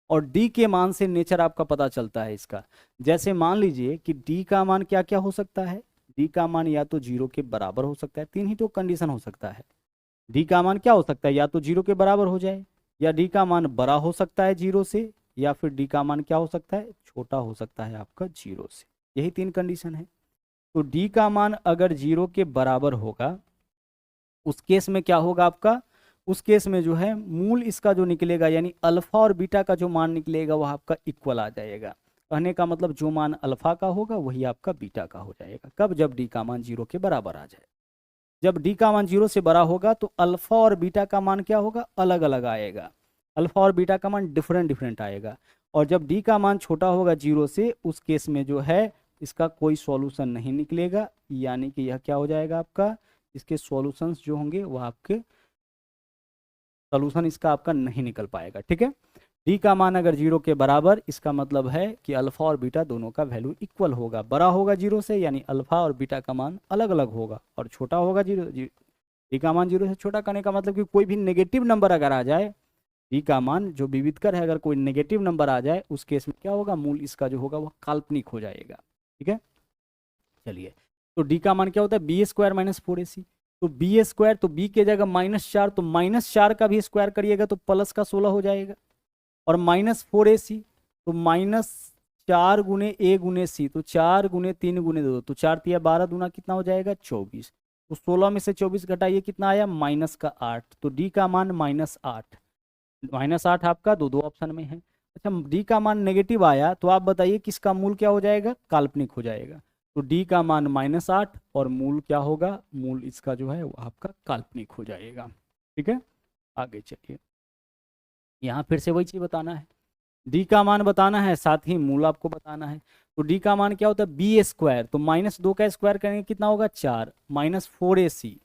और डी के मान से नेचर आपका पता चलता है इसका। जैसे मान लीजिए कि डी का मान क्या क्या हो सकता है, डी का मान या तो 0 के बराबर हो सकता है, 3 ही तो कंडीशन हो सकता है। डी का मान क्या हो सकता है, या तो 0 के बराबर हो जाए, या डी का मान बड़ा हो सकता है 0 से, या फिर डी का मान क्या हो सकता है, छोटा हो सकता है आपका 0 से। यही 3 कंडीशन है। तो डी का मान अगर 0 के बराबर होगा उस केस में क्या होगा आपका, उस केस में जो है मूल इसका जो निकलेगा यानी अल्फा और बीटा का जो मान निकलेगा वह आपका इक्वल आ जाएगा। कहने का मतलब जो मान अल्फा का होगा वही आपका बीटा का हो जाएगा। कब, जब डी का मान 0 के बराबर आ जाए। जब डी का मान 0 से बड़ा होगा तो अल्फा और बीटा का मान क्या होगा, अलग अलग आएगा, अल्फा और बीटा का मान डिफरेंट डिफरेंट आएगा। और जब डी का मान छोटा होगा 0 से, उस केस में जो है इसका कोई सॉल्यूशन नहीं निकलेगा, यानी कि यह क्या हो जाएगा आपका, इसके सॉल्यूशंस जो होंगे वह आपके सोल्यूशन इसका आपका नहीं निकल पाएगा। ठीक है, डी का मान अगर 0 के बराबर, इसका मतलब है कि अल्फा और बीटा दोनों का वैल्यू इक्वल होगा, बड़ा होगा 0 से, यानी अल्फा और बीटा का मान अलग अलग होगा, और छोटा होगा 0। डी का मान 0 से छोटा करने का मतलब कि कोई भी नेगेटिव नंबर अगर आ जाए, डी का मान जो विविधकर है, अगर कोई नेगेटिव नंबर आ जाए उस केस में क्या होगा, मूल इसका जो होगा वह काल्पनिक हो जाएगा। ठीक है, चलिए, तो डी का मान क्या होता है, बी स्क्वायर माइनस 4ac। तो बी स्क्वायर, तो बी के जगह -4, तो -4 का भी स्क्वायर करिएगा तो +16 हो जाएगा, और -4ac, तो -4 गुने a गुने c, तो 4 गुने 3 गुने 2, तो 4 तिया 12 दूना कितना हो जाएगा 24। तो 16 में से 24 घटाइए कितना आया -8, तो डी का मान -8। -8 आपका दो ऑप्शन में है। अच्छा, डी का मान नेगेटिव आया तो आप बताइए किसका मूल क्या हो जाएगा, काल्पनिक हो जाएगा। तो डी का मान -8 और मूल क्या होगा, मूल इसका जो है वो आपका काल्पनिक हो जाएगा। ठीक है, आगे चलिए, यहाँ फिर से वही चीज बताना है, डी का मान बताना है, साथ ही मूल आपको बताना है। तो डी का मान क्या होता है, बी स्क्वायर, तो -2 का स्क्वायर करेंगे कितना होगा 4, -4ac,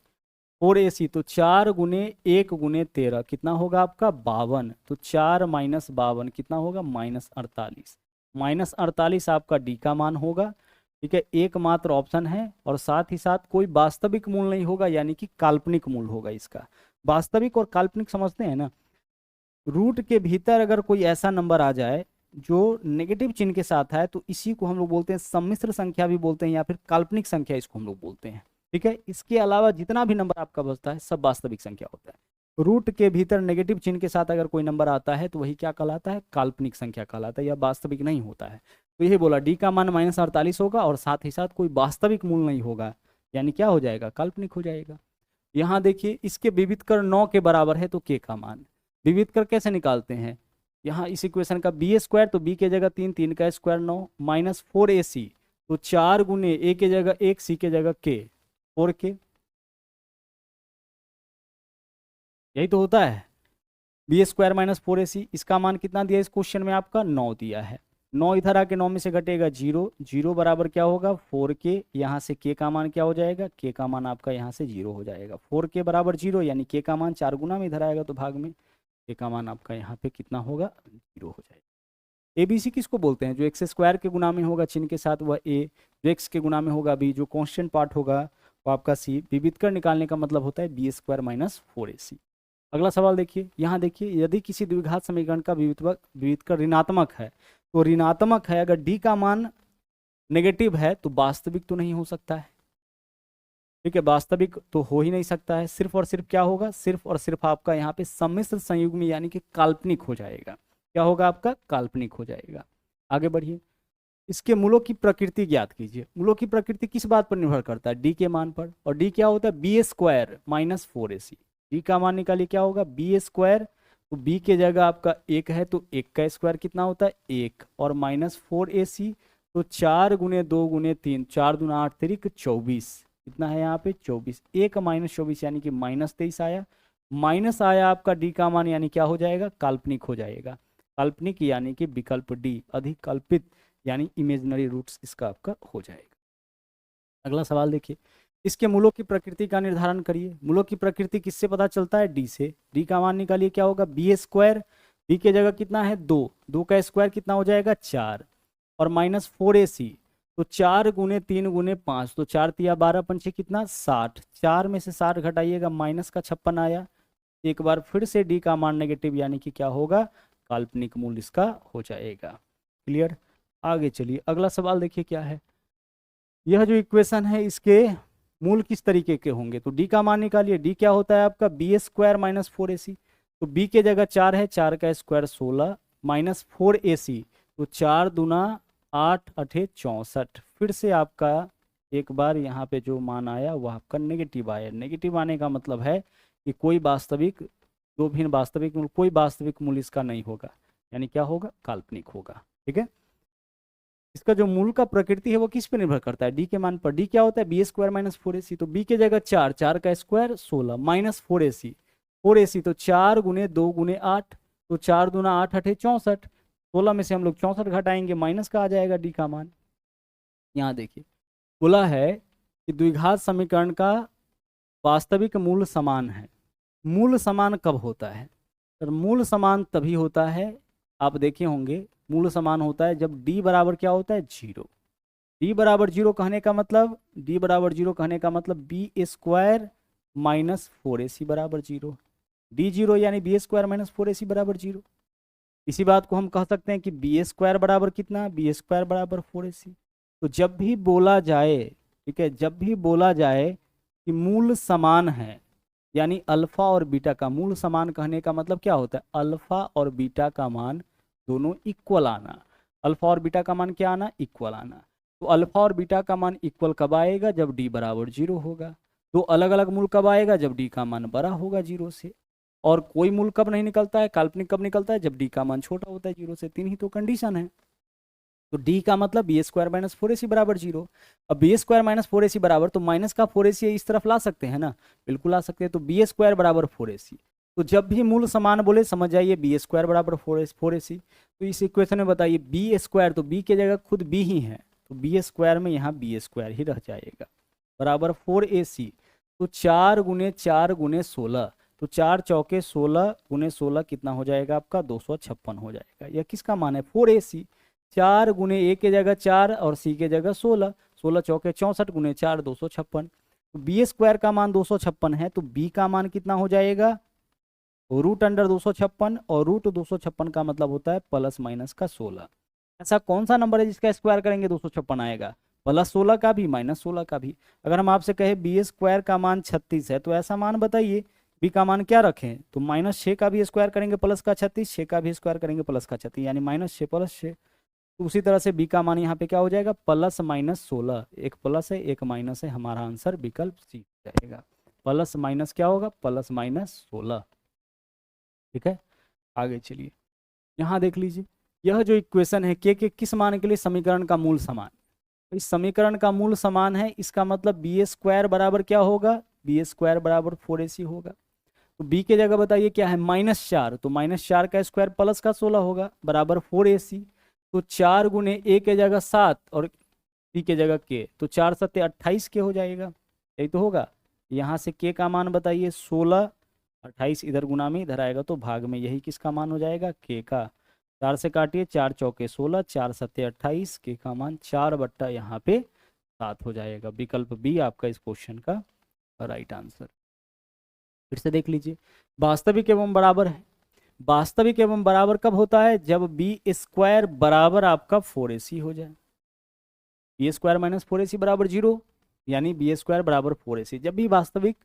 4ac, तो 4 गुने 1 गुने 13 कितना होगा आपका 52, तो 4 - 52 कितना होगा -48, -48 आपका डी का मान होगा। ठीक है, एकमात्र ऑप्शन है, और साथ ही साथ कोई वास्तविक मूल नहीं होगा, यानी कि काल्पनिक मूल होगा इसका। वास्तविक और काल्पनिक समझते हैं ना, रूट के भीतर अगर कोई ऐसा नंबर आ जाए जो नेगेटिव चिन्ह के साथ है, तो इसी को हम लोग बोलते हैं सम्मिश्र संख्या भी बोलते हैं, या फिर काल्पनिक संख्या इसको हम लोग बोलते हैं। ठीक है, इसके अलावा जितना भी नंबर आपका बचता है सब वास्तविक संख्या होता है। रूट के भीतर नेगेटिव चिन्ह के साथ अगर कोई नंबर आता है तो वही क्या कहलाता है, काल्पनिक संख्या कहलाता है, या वास्तविक नहीं होता है। तो यही बोला, डी का मान -48 होगा, और साथ ही साथ कोई वास्तविक मूल नहीं होगा, यानी क्या हो जाएगा, काल्पनिक हो जाएगा। यहाँ देखिए, इसके विविधकर 9 के बराबर है, तो के का मान विविधकर कैसे निकालते हैं, यहाँ इस इक्वेशन का बी स्क्वायर, तो बी के जगह 3, 3 का स्क्वायर 9, -4ac, तो 4 गुने ए के जगह 1, सी के जगह के 4k, यही तो होता है, बी स्क्वायर -4ac। इसका मान कितना दिया इस क्वेश्चन में, आपका 9 दिया है। 9 इधर आके 9 में से घटेगा 0, 0 बराबर क्या होगा 4k, यहाँ से k का मान क्या हो जाएगा, k का मान आपका यहाँ से 0 हो जाएगा, 4k बराबर 0, यानी k का मान 4 गुना में इधर आएगा तो भाग में k का मान आपका यहाँ पे कितना होगा 0 हो जाएगा। ABC किसको बोलते हैं, जो एक्स स्क्वायर के गुना में होगा चिन्ह के साथ वह a, जो x के गुना में होगा b, जो कॉन्स्टेंट पार्ट होगा वो आपका c। विविधकर निकालने का मतलब होता है बी स्क्वायर -4ac। अगला सवाल देखिए, यहाँ देखिए, यदि किसी द्विघात समीकरण का विविधकर ऋणात्मक है, तो ऋणात्मक है, अगर डी का मान नेगेटिव है तो वास्तविक तो नहीं हो सकता है। ठीक है, वास्तविक तो हो ही नहीं सकता है, सिर्फ और सिर्फ क्या होगा, सिर्फ और सिर्फ आपका यहाँ पे सम्मिश्र संयुग्म यानी कि काल्पनिक हो जाएगा। क्या होगा आपका, काल्पनिक हो जाएगा। आगे बढ़िए, इसके मूलों की प्रकृति ज्ञात कीजिए। मूलों की प्रकृति किस बात पर निर्भर करता है, डी के मान पर, और डी क्या होता है बी स्क्वायर -4ac। डी का मान निकालिए, क्या होगा बी स्क्वायर, तो बी के जगह आपका 1 है, तो 1 का स्क्वायर कितना होता है 1, और -4ac, तो 4 गुने 2 गुने 3, 4 दूना 8 तिरिक 24, कितना है यहाँ पे 24, 1 -24 यानी कि -23 आया, माइनस आया आपका डी का मान, यानी क्या हो जाएगा, काल्पनिक हो जाएगा। काल्पनिक यानी कि विकल्प डी, अधिकल्पित यानी इमेजिनरी रूट्स इसका आपका हो जाएगा। अगला सवाल देखिए, इसके मूलों की प्रकृति का निर्धारण करिए। मूलों की प्रकृति किससे पता चलता है, डी से। डी का मान निकालिए, क्या होगा बी स्क्वायर, बी के जगह कितना है 2, 2 का स्क्वायर कितना हो जाएगा 4, और -4ac, तो 4 गुने 3 गुने 5, तो 4 तिया 12 पंचे कितना 60, 4 में से 60 घटाइएगा माइनस का 56 आया। एक बार फिर से डी का मान नेगेटिव यानी कि क्या होगा, काल्पनिक मूल इसका हो जाएगा। क्लियर, आगे चलिए, अगला सवाल देखिए क्या है। यह जो इक्वेशन है इसके मूल किस तरीके के होंगे, तो डी का मान निकालिए। डी क्या होता है आपका बी स्क्वायर -4ac, तो बी के जगह 4 है, 4 का स्क्वायर 16, -4ac, तो 4 दूना 8 8 64। फिर से आपका एक बार यहाँ पे जो मान आया वह आपका नेगेटिव आया। नेगेटिव आने का मतलब है कि कोई वास्तविक, दो भिन्न वास्तविक मूल, कोई वास्तविक मूल इसका नहीं होगा, यानी क्या होगा, काल्पनिक होगा। ठीक है, इसका जो मूल का प्रकृति है वो किस पे निर्भर करता है, डी के मान पर। डी क्या होता है बी स्क्वायर -4ac, तो बी के जगह 4, 4 का स्क्वायर 16, -4ac, 4ac, तो 4 गुने 2 गुने 8, तो 4 दूना 8 8 64, 16 में से हम लोग 64 घटाएंगे, माइनस का आ जाएगा डी का मान। यहाँ देखिए बोला है कि द्विघात समीकरण का वास्तविक मूल समान है। मूल समान कब होता है, सर मूल समान तभी होता है, आप देखे होंगे, मूल समान होता है जब डी बराबर क्या होता है, जीरो। डी बराबर जीरो कहने का मतलब, डी बराबर जीरो कहने का मतलब बी स्क्वायर माइनस फोर ए सी बराबर जीरो। डी जीरो यानी बी स्क्वायर माइनस फोर ए सी बराबर जीरो। इसी बात को हम कह सकते हैं कि बी स्क्वायर बराबर कितना, बी स्क्वायर बराबर फोर ए सी। तो जब भी बोला जाए, ठीक है, जब भी बोला जाए कि मूल समान है, यानी अल्फा और बीटा का मूल समान कहने का मतलब क्या होता है, अल्फा और बीटा का मान दोनों इक्वल आना। अल्फा और बीटा का मान क्या आना, इक्वल आना। तो अल्फा और बीटा का मान इक्वल कब आएगा, जब डी बराबर जीरो होगा। दो अलग अलग मूल कब आएगा, जब डी का मान बड़ा होगा जीरो से। और कोई मूल कब नहीं निकलता है, काल्पनिक कब निकलता है, जब डी का मान छोटा होता है जीरो से। तीन ही तो कंडीशन है। तो डी का मतलब बी स्क्वायर माइनस फोर ए सी बराबर जीरो। अब बी स्क्वायर माइनस फोर ए सी बराबर, तो माइनस का फोर ए सी इस तरफ ला सकते हैं ना, बिल्कुल ला सकते हैं। तो बी स्क्वायर बराबर फोर ए सी। तो जब भी मूल समान बोले समझ जाइए बी स्क्वायर बराबर फोर ए सी। तो इस इक्वेशन में बताइए बी स्क्वायर, तो बी की जगह खुद बी ही है, तो बी स्क्वायर में यहाँ बी स्क्वायर ही रह जाएगा, बराबर फोर ए सी। तो चार गुने सोलह, तो चार चौके 16 गुने 16 कितना हो जाएगा आपका, 256 हो जाएगा। यह किसका मान है, फोर ए सी। चार गुने ए के जगह चार और सी के जगह 16, 16 चौके 64 गुने चार 256। तो बी स्क्वायर का मान 256 है, तो बी का मान कितना हो जाएगा, रूट अंडर 256, और रूट 256 का मतलब होता है प्लस माइनस का 16। ऐसा कौन सा नंबर है जिसका स्क्वायर करेंगे 256 आएगा, प्लस 16 का भी माइनस 16 का भी। अगर हम आपसे कहे बी स्क्वायर का मान 36 है, तो ऐसा मान बताइए, बी का मान क्या रखें, तो माइनस 6 का भी स्क्वायर करेंगे प्लस का 36, 6 का भी स्क्वायर करेंगे प्लस का 36, यानी माइनस 6 प्लस 6। तो उसी तरह से बी का मान यहाँ पे क्या हो जाएगा, प्लस माइनस 16। एक प्लस है एक माइनस है, हमारा आंसर विकल्प सी हो जाएगा। प्लस माइनस क्या होगा, प्लस माइनस 16। ठीक है, आगे चलिए, यहाँ देख लीजिए, यह जो इक्वेशन है के किस मान के लिए, समीकरण का मूल समान। तो इस समीकरण का मूल समान है, इसका मतलब बी स्क्वायर बराबर क्या होगा, बी स्क्वायर बराबर फोर ए सी होगा। तो बी के जगह बताइए क्या है, -4, तो -4 का स्क्वायर प्लस का 16 होगा, बराबर फोर ए सी। तो 4 गुने ए के जगह 7 और सी के जगह के, तो 4 सत्ते 28 के हो जाएगा, यही तो होगा। यहाँ से के का मान बताइए 16, 28 इधर गुना में इधर आएगा तो भाग में, यही किसका मान हो जाएगा, के का। 4 से काटिए, 4 चौके 16, 4 सत्ते 28, के का मान 4 बट्टा यहाँ पे 7 हो जाएगा। विकल्प बी आपका इस क्वेश्चन का राइट आंसर। फिर से देख लीजिए, वास्तविक एवं बराबर है। वास्तविक एवं बराबर कब होता है, जब बी स्क्वायर बराबर आपका फोर ए सी हो जाए। बी स्क्वायर माइनस फोर ए सी बराबर जीरो, यानी बी स्क्वायर बराबर फोर ए सी। जब भी वास्तविक,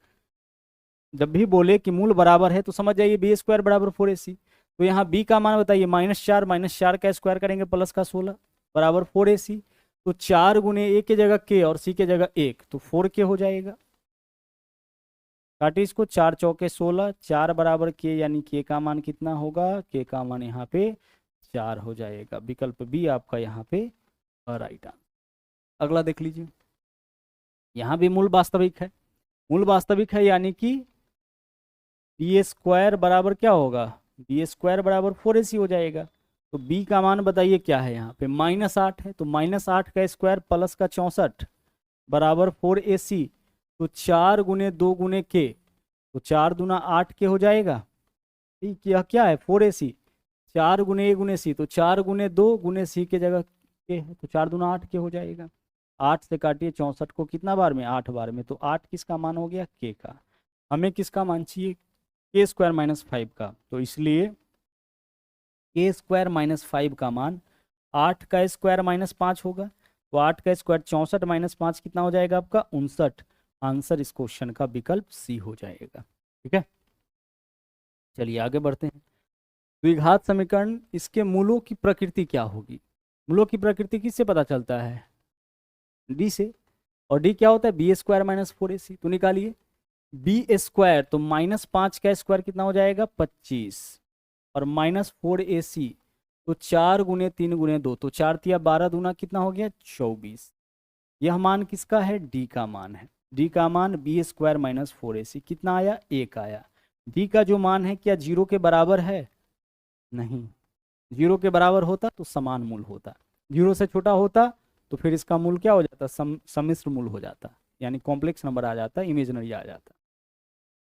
जब भी बोले कि मूल बराबर है, तो समझ जाइए बी स्क्वायर बराबर फोर ए सी। तो यहाँ बी का मान बताइए, -4 का स्क्वायर करेंगे प्लस का 16 बराबर फोर ए सी। तो 4 गुने ए के जगह के और सी के जगह 1, तो 4 के हो जाएगा। काटिए इसको, 4 चौके 16, 4 बराबर के, यानी के का मान कितना होगा, के का मान यहाँ पे 4 हो जाएगा। विकल्प बी आपका यहाँ पे राइट आंसर। अगला देख लीजिए, यहाँ भी मूल वास्तविक है। मूल वास्तविक है यानी कि बी स्क्वायर बराबर क्या होगा, बी स्क्वायर बराबर फोर ए सी हो जाएगा। तो बी का मान बताइए क्या है, यहाँ पे -8 है, तो -8 का स्क्वायर प्लस का 64 बराबर फोर ए सी। तो 4 गुने 2 गुने के, तो 4 दूना 8 के हो जाएगा। ठीक, यह क्या है, फोर ए सी। 4 गुने ए गुने सी, तो 4 गुने 2 गुने सी के जगह के है, तो 4 दूना 8 के हो जाएगा। 8 से काटिए 64 को कितना बार में, 8 बार में, तो 8 किसका मान हो गया, के का। हमें किसका मान चाहिए, के स्क्वायर माइनस 5 का। तो इसलिए के स्क्वायर माइनस 5 का मान 8 का स्क्वायर माइनस 5 होगा। तो 8 का स्क्वायर 64 माइनस 5 कितना हो जाएगा आपका, 59। आंसर इस क्वेश्चन का विकल्प सी हो जाएगा। ठीक है, चलिए आगे बढ़ते हैं। द्विघात समीकरण, इसके मूलों की प्रकृति क्या होगी। मूलों की प्रकृति किससे पता चलता है, डी से। और डी क्या होता है, बी स्क्वायर माइनस फोर ए सी। तो निकालिए बी स्क्वायर, तो -5 का स्क्वायर कितना हो जाएगा, 25, और -4 ए सी, तो 4 गुने 3 गुने 2, तो 4 तिया 12 दूना कितना हो गया, 24। यह मान किसका है, डी का मान है। डी का मान बी स्क्वायर माइनस फोर ए सी कितना आया, 1 आया। डी का जो मान है क्या 0 के बराबर है, नहीं। 0 के बराबर होता तो समान मूल होता, 0 से छोटा होता तो फिर इसका मूल क्या हो जाता, सम्मिश्र मूल हो जाता, यानी कॉम्प्लेक्स नंबर आ जाता, इमेजनरी आ जाता।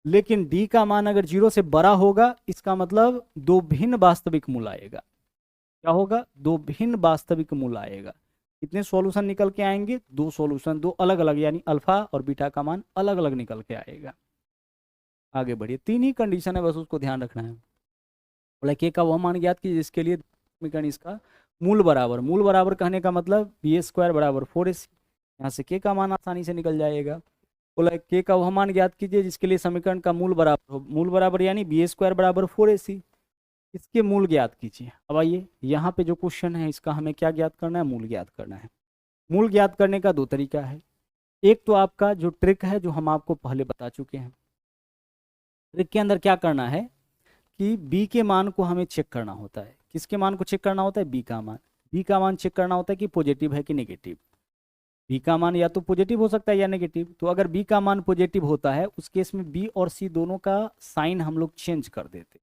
लेकिन डी का मान अगर 0 से बड़ा होगा, इसका मतलब दो भिन्न वास्तविक मूल आएगा। क्या होगा? दो भिन्न वास्तविक मूल आएगा। कितने सॉल्यूशन निकल के आएंगे? दो सॉल्यूशन, दो अलग अलग, यानी अल्फा और बीटा का मान अलग अलग निकल के आएगा। आगे बढ़िए, तीन ही कंडीशन है, बस उसको ध्यान रखना है। बोला के का वह मान ज्ञात कीजिए जिसके लिए समीकरण इसका मूल बराबर, मूल बराबर कहने का मतलब बी स्क्वायर बराबर 4ac, यहाँ से के का मान आसानी से निकल जाएगा। बोला के का वह मान ज्ञात कीजिए जिसके लिए समीकरण का मूल बराबर हो, मूल बराबर यानी बी स्क्वायर बराबर 4ac, इसके मूल ज्ञात कीजिए। अब आइए यहाँ पे जो क्वेश्चन है इसका हमें क्या ज्ञात करना है? मूल ज्ञात करना है। मूल ज्ञात करने का दो तरीका है। एक तो आपका जो ट्रिक है जो हम आपको पहले बता चुके हैं। ट्रिक के अंदर क्या करना है कि बी के मान को हमें चेक करना होता है। किसके मान को चेक करना होता है? बी का मान। बी का मान चेक करना होता है कि पॉजिटिव है कि नेगेटिव। बी का मान या तो पॉजिटिव हो सकता है या नेगेटिव। तो अगर बी का मान पॉजिटिव होता है उस केस में बी और सी दोनों का साइन हम लोग चेंज कर देते,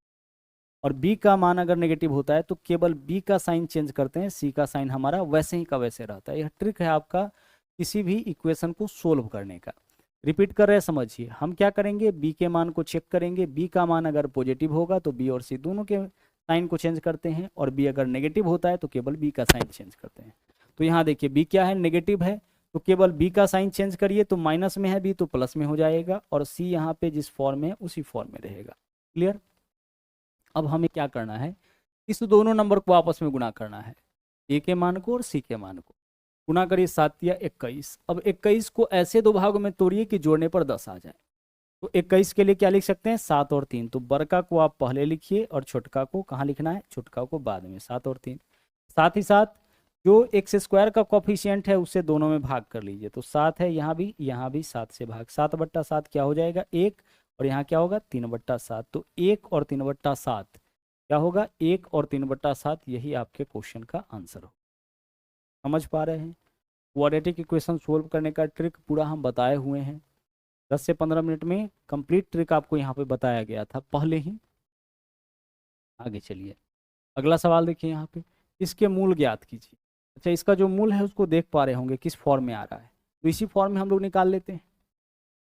और बी का मान अगर नेगेटिव होता है तो केवल बी का साइन चेंज करते हैं, सी का साइन हमारा वैसे ही का वैसे रहता है। यह ट्रिक है आपका किसी भी इक्वेशन को सोल्व करने का। रिपीट कर रहे हैं, समझिए। हम क्या करेंगे? बी के मान को चेक करेंगे, बी का मान अगर पॉजिटिव होगा तो बी और सी दोनों के साइन को चेंज करते हैं, और बी अगर नेगेटिव होता है तो केवल बी का साइन चेंज करते हैं। तो यहाँ देखिए बी क्या है? नेगेटिव है, तो केवल बी का साइन चेंज करिए, तो माइनस में है बी तो प्लस में हो जाएगा, और सी यहाँ पे जिस फॉर्म में है उसी फॉर्म में रहेगा। क्लियर? अब हमें क्या करना है? इस दोनों नंबर को आपस में गुणा करना है, ए के मान को और सी के मान को। गुणा करिए, 7 या 21। अब 21 को ऐसे दो भागों में तोड़िए कि जोड़ने पर 10 आ जाए। तो 21 के लिए क्या लिख सकते हैं? 7 और 3। तो बड़का को आप पहले लिखिए और छोटका को कहाँ लिखना है? छोटका को बाद में। 7 और 3। साथ ही साथ जो एक्स स्क्वायर का कॉफिशिएंट है उससे दोनों में भाग कर लीजिए। तो 7 है, यहाँ भी 7 से भाग। 7/7 क्या हो जाएगा? 1, और यहाँ क्या होगा? 3/7। तो 1 और 3/7 क्या होगा? 1 और 3/7। यही आपके क्वेश्चन का आंसर हो। समझ पा रहे हैं? क्वाड्रेटिक इक्वेशन सोल्व करने का ट्रिक पूरा हम बताए हुए हैं। 10 से 15 मिनट में कंप्लीट ट्रिक आपको यहाँ पे बताया गया था पहले ही। आगे चलिए, अगला सवाल देखिए यहाँ पे, इसके मूल ज्ञात कीजिए। अच्छा, इसका जो मूल है उसको देख पा रहे होंगे किस फॉर्म में आ रहा है, तो इसी फॉर्म में हम लोग निकाल लेते हैं।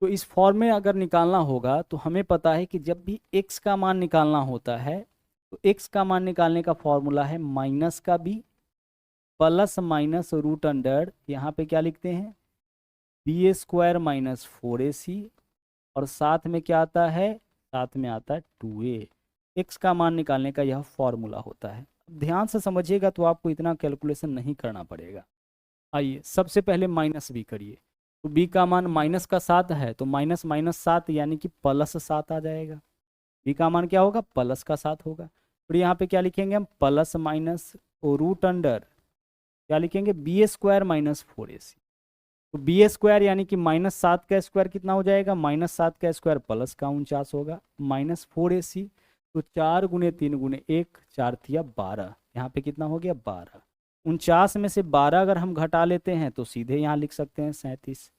तो इस फॉर्म में अगर निकालना होगा तो हमें पता है कि जब भी x का मान निकालना होता है तो x का मान निकालने का फॉर्मूला है माइनस का b plus minus root under, यहाँ पे क्या लिखते हैं? बी स्क्वायर माइनस 4ac, और साथ में क्या आता है? साथ में आता है 2a। x का मान निकालने का यह फॉर्मूला होता है। ध्यान से समझिएगा तो आपको इतना कैलकुलेशन नहीं करना पड़ेगा। आइए सबसे पहले माइनस b करिए। तो b का मान माइनस का 7 है, तो माइनस माइनस 7 यानी कि प्लस 7 आ जाएगा। b का मान क्या होगा? प्लस का 7 होगा। फिर यहाँ पे क्या लिखेंगे हम? प्लस माइनस रूट अंडर क्या लिखेंगे? B square minus 4ac। तो बी स्क्वायर यानी कि -7 का स्क्वायर कितना हो जाएगा? -7 का स्क्वायर प्लस का 49 होगा, माइनस 4ac। तो 4 गुने 3 गुने 1, 4 तिया 12, यहाँ पे कितना हो गया? 12। 49 में से 12 अगर हम घटा लेते हैं तो सीधे यहाँ लिख सकते हैं 37।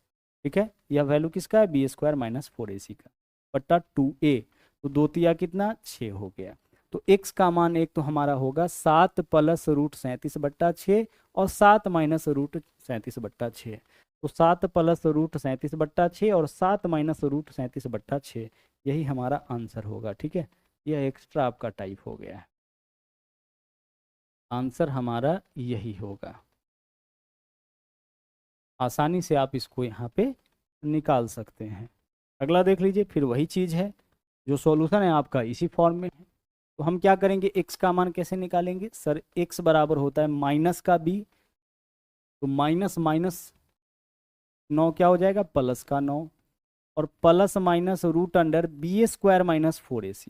ठीक है, यह वैल्यू किसका है? बी स्क्वायर माइनस 4ac का, बट्टा 2a। तो 2 तिया कितना? 6 हो गया। तो x का मान एक तो हमारा होगा 7 प्लस रूट 37/6, और 7 माइनस रूट 37/6। तो 7 प्लस रूट 37/6 और 7 माइनस रूट 37/6, यही हमारा आंसर होगा। ठीक है, यह एक्स्ट्रा आपका टाइप हो गया है, आंसर हमारा यही होगा। आसानी से आप इसको यहाँ पे निकाल सकते हैं। अगला देख लीजिए, फिर वही चीज़ है, जो सॉल्यूशन है आपका इसी फॉर्म में है। तो हम क्या करेंगे? x का मान कैसे निकालेंगे? सर x बराबर होता है माइनस का b, तो माइनस माइनस 9 क्या हो जाएगा? प्लस का 9, और plus minus root under B square minus 4ac।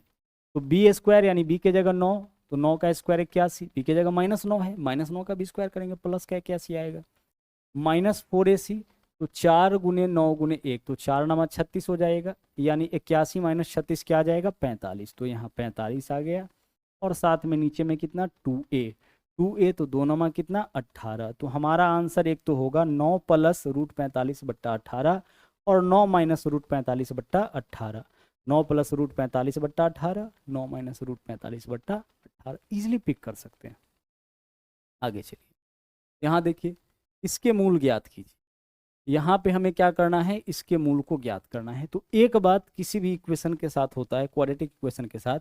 तो बी स्क्वायर यानी b के जगह 9, तो 9 का स्क्वायर 81, b के जगह -9 है, -9 का b स्क्वायर करेंगे, प्लस का 81 आएगा, माइनस 4ac। तो 4 गुने 9 गुने 1, तो 4 नमा 36 हो जाएगा, यानी 81 माइनस 36 क्या आ जाएगा? 45। तो यहाँ 45 आ गया, और साथ में नीचे में कितना? 2a। तो 2 नमा कितना? 18। तो हमारा आंसर एक तो होगा 9 प्लस रूट 45/18, और 9 minus root 45/18। 9 plus root 45/18, 9 minus root 45/18, easily pick कर सकते हैं। आगे चलिए, यहाँ देखिए, इसके मूल ज्ञात कीजिए। यहाँ पे हमें क्या करना है, इसके मूल को ज्ञात करना है। तो एक बात किसी भी इक्वेशन के साथ होता है, क्वाड्रेटिक इक्वेशन के साथ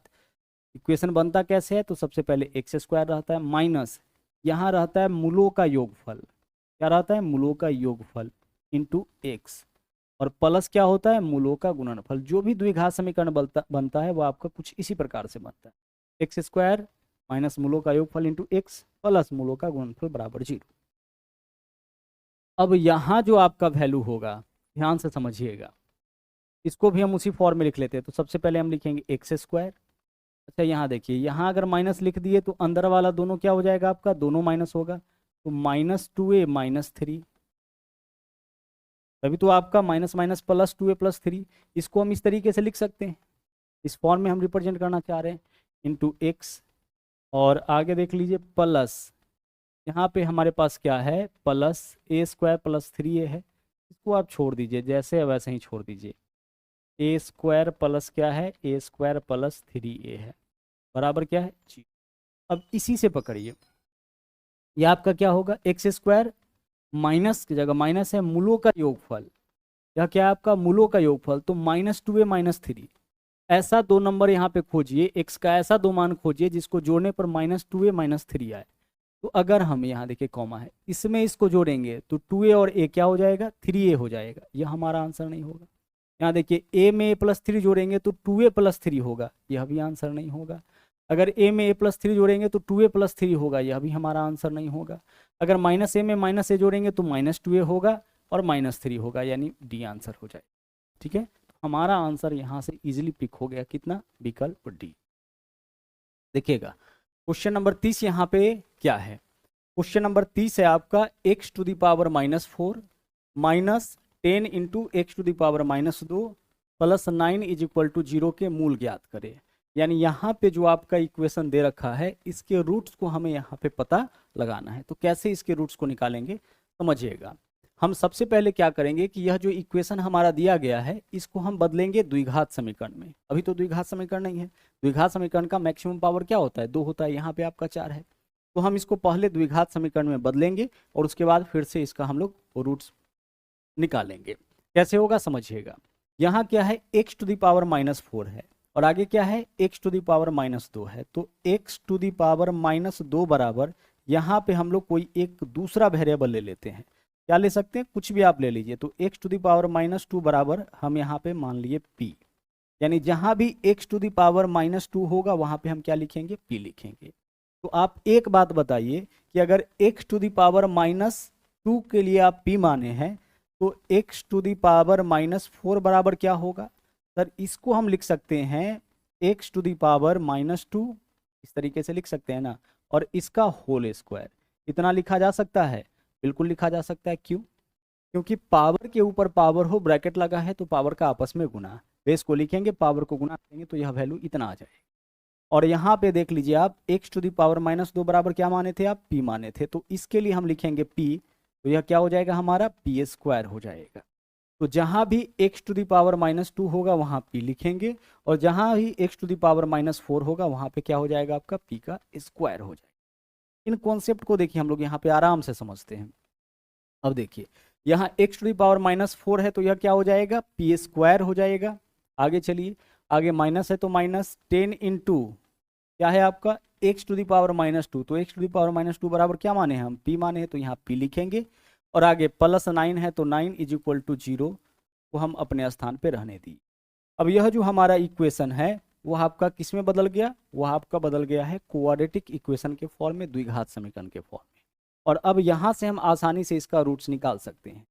इक्वेशन बनता कैसे है, तो सबसे पहले एक्स स्क्वायर रहता है माइनस यहाँ रहता है मूलों का योगफल, क्या रहता है, मूलों का योगफल इंटू एक्स, और प्लस क्या होता है, मूलों का गुणनफल। जो भी द्विघात समीकरण बनता है वो आपका कुछ इसी प्रकार से बनता है, एक्स स्क्वायर माइनस मूलों का योगफल इंटू एक्स प्लस मूलों का गुणनफल बराबर 0। अब यहाँ जो आपका वैल्यू होगा, ध्यान से समझिएगा, इसको भी हम उसी फॉर्म में लिख लेते हैं। तो सबसे पहले हम लिखेंगे एक्स स्क्वायर। अच्छा यहाँ देखिए, यहाँ अगर माइनस लिख दिए तो अंदर वाला दोनों क्या हो जाएगा आपका, दोनों माइनस होगा, तो -2a -3, तभी तो आपका माइनस माइनस प्लस 2a + 3। इसको हम इस तरीके से लिख सकते हैं, इस फॉर्म में हम रिप्रेजेंट करना चाह रहे हैं, इंटू एक्स, और आगे देख लीजिए प्लस, यहाँ पे हमारे पास क्या है, प्लस a² + 3a है, इसको आप छोड़ दीजिए, जैसे है वैसे ही छोड़ दीजिए, a² प्लस क्या है, a² + 3a है, बराबर क्या है, जी। अब इसी से पकड़िए, ये आपका क्या होगा, x² माइनस की जगह माइनस है, मूलों का योगफल, यह क्या है आपका, मूलों का योगफल, तो -2a -3, ऐसा दो नंबर यहाँ पे खोजिए, x का ऐसा दो मान खोजिए जिसको जोड़ने पर -2a -3 आए। तो अगर हम यहाँ देखिए कॉमा है, इसमें इसको जोड़ेंगे तो 2a और a क्या हो जाएगा, 3a हो जाएगा, यह हमारा आंसर नहीं होगा। यहाँ देखिए a में a + 3 जोड़ेंगे तो 2a + 3 होगा, यह भी आंसर नहीं होगा। अगर a में a + 3 जोड़ेंगे तो 2a + 3 होगा, यह भी हमारा आंसर नहीं होगा। अगर -a में -a जोड़ेंगे तो -2a होगा और -3 होगा, यानी डी आंसर हो जाए। ठीक है, हमारा आंसर यहाँ से इजीली पिक हो गया, कितना, विकल्प डी। देखिएगा क्वेश्चन नंबर 30 यहाँ पे क्या है, क्वेश्चन नंबर 30 है आपका x⁴ -4 -10 × x⁻² + 9 = 0 के मूल ज्ञात करें। यानी यहाँ पे जो आपका इक्वेशन दे रखा है, इसके रूट्स को हमें यहाँ पे पता लगाना है। तो कैसे इसके रूट्स को निकालेंगे, समझिएगा। हम सबसे पहले क्या करेंगे कि यह जो इक्वेशन हमारा दिया गया है, इसको हम बदलेंगे द्विघात समीकरण में। अभी तो द्विघात समीकरण नहीं है, द्विघात समीकरण का मैक्सिमम पावर क्या होता है, 2 होता है, यहाँ पे आपका 4 है। तो हम इसको पहले द्विघात समीकरण में बदलेंगे और उसके बाद फिर से इसका हम लोग रूट्स निकालेंगे। कैसे होगा समझिएगा, यहाँ क्या है, x⁻⁻4 है और आगे क्या है, x⁻2 है। तो x⁻2 बराबर, यहाँ पे हम लोग कोई एक दूसरा वेरिएबल ले लेते हैं। क्या ले सकते हैं, कुछ भी आप ले लीजिए। तो x⁻2 बराबर हम यहाँ पे मान लिए p, यानी जहाँ भी x⁻2 होगा वहाँ पे हम क्या लिखेंगे, p लिखेंगे। तो आप एक बात बताइए कि अगर x⁻2 के लिए आप p माने हैं तो x⁻4 बराबर क्या होगा, सर इसको हम लिख सकते हैं x⁻2, इस तरीके से लिख सकते हैं ना, और इसका होल स्क्वायर, इतना लिखा जा सकता है, बिल्कुल लिखा जा सकता है। क्यों, क्योंकि पावर के ऊपर पावर हो, ब्रैकेट लगा है, तो पावर का आपस में गुना, बेस को लिखेंगे, पावर को गुना करेंगे तो यह वैल्यू इतना आ जाएगा। और यहाँ पे देख लीजिए आप, x⁻2 बराबर क्या माने थे आप, p माने थे, तो इसके लिए हम लिखेंगे p, तो यह क्या हो जाएगा हमारा, p² हो जाएगा। तो जहाँ भी x⁻2 होगा वहाँ p लिखेंगे, और जहाँ भी x⁻4 होगा वहाँ पे क्या हो जाएगा आपका, p का स्क्वायर हो जाएगा। इन कॉन्सेप्ट को देखिए हम लोग यहाँ पे आराम से समझते हैं। अब देखिए यहाँ x⁻4 है तो यह क्या हो जाएगा, p² हो जाएगा। आगे चलिए, आगे माइनस है तो -10 × क्या है आपका, x⁻2, तो x⁻2 बराबर क्या माने हैं हम, p माने हैं, तो यहाँ p लिखेंगे। और आगे +9 है तो 9 = 0 को हम अपने स्थान पे रहने दी। अब यह जो हमारा इक्वेशन है वह आपका किस में बदल गया, वह आपका बदल गया है क्वाड्रेटिक इक्वेशन के फॉर्म में, द्विघात समीकरण के फॉर्म में। और अब यहाँ से हम आसानी से इसका रूट्स निकाल सकते हैं,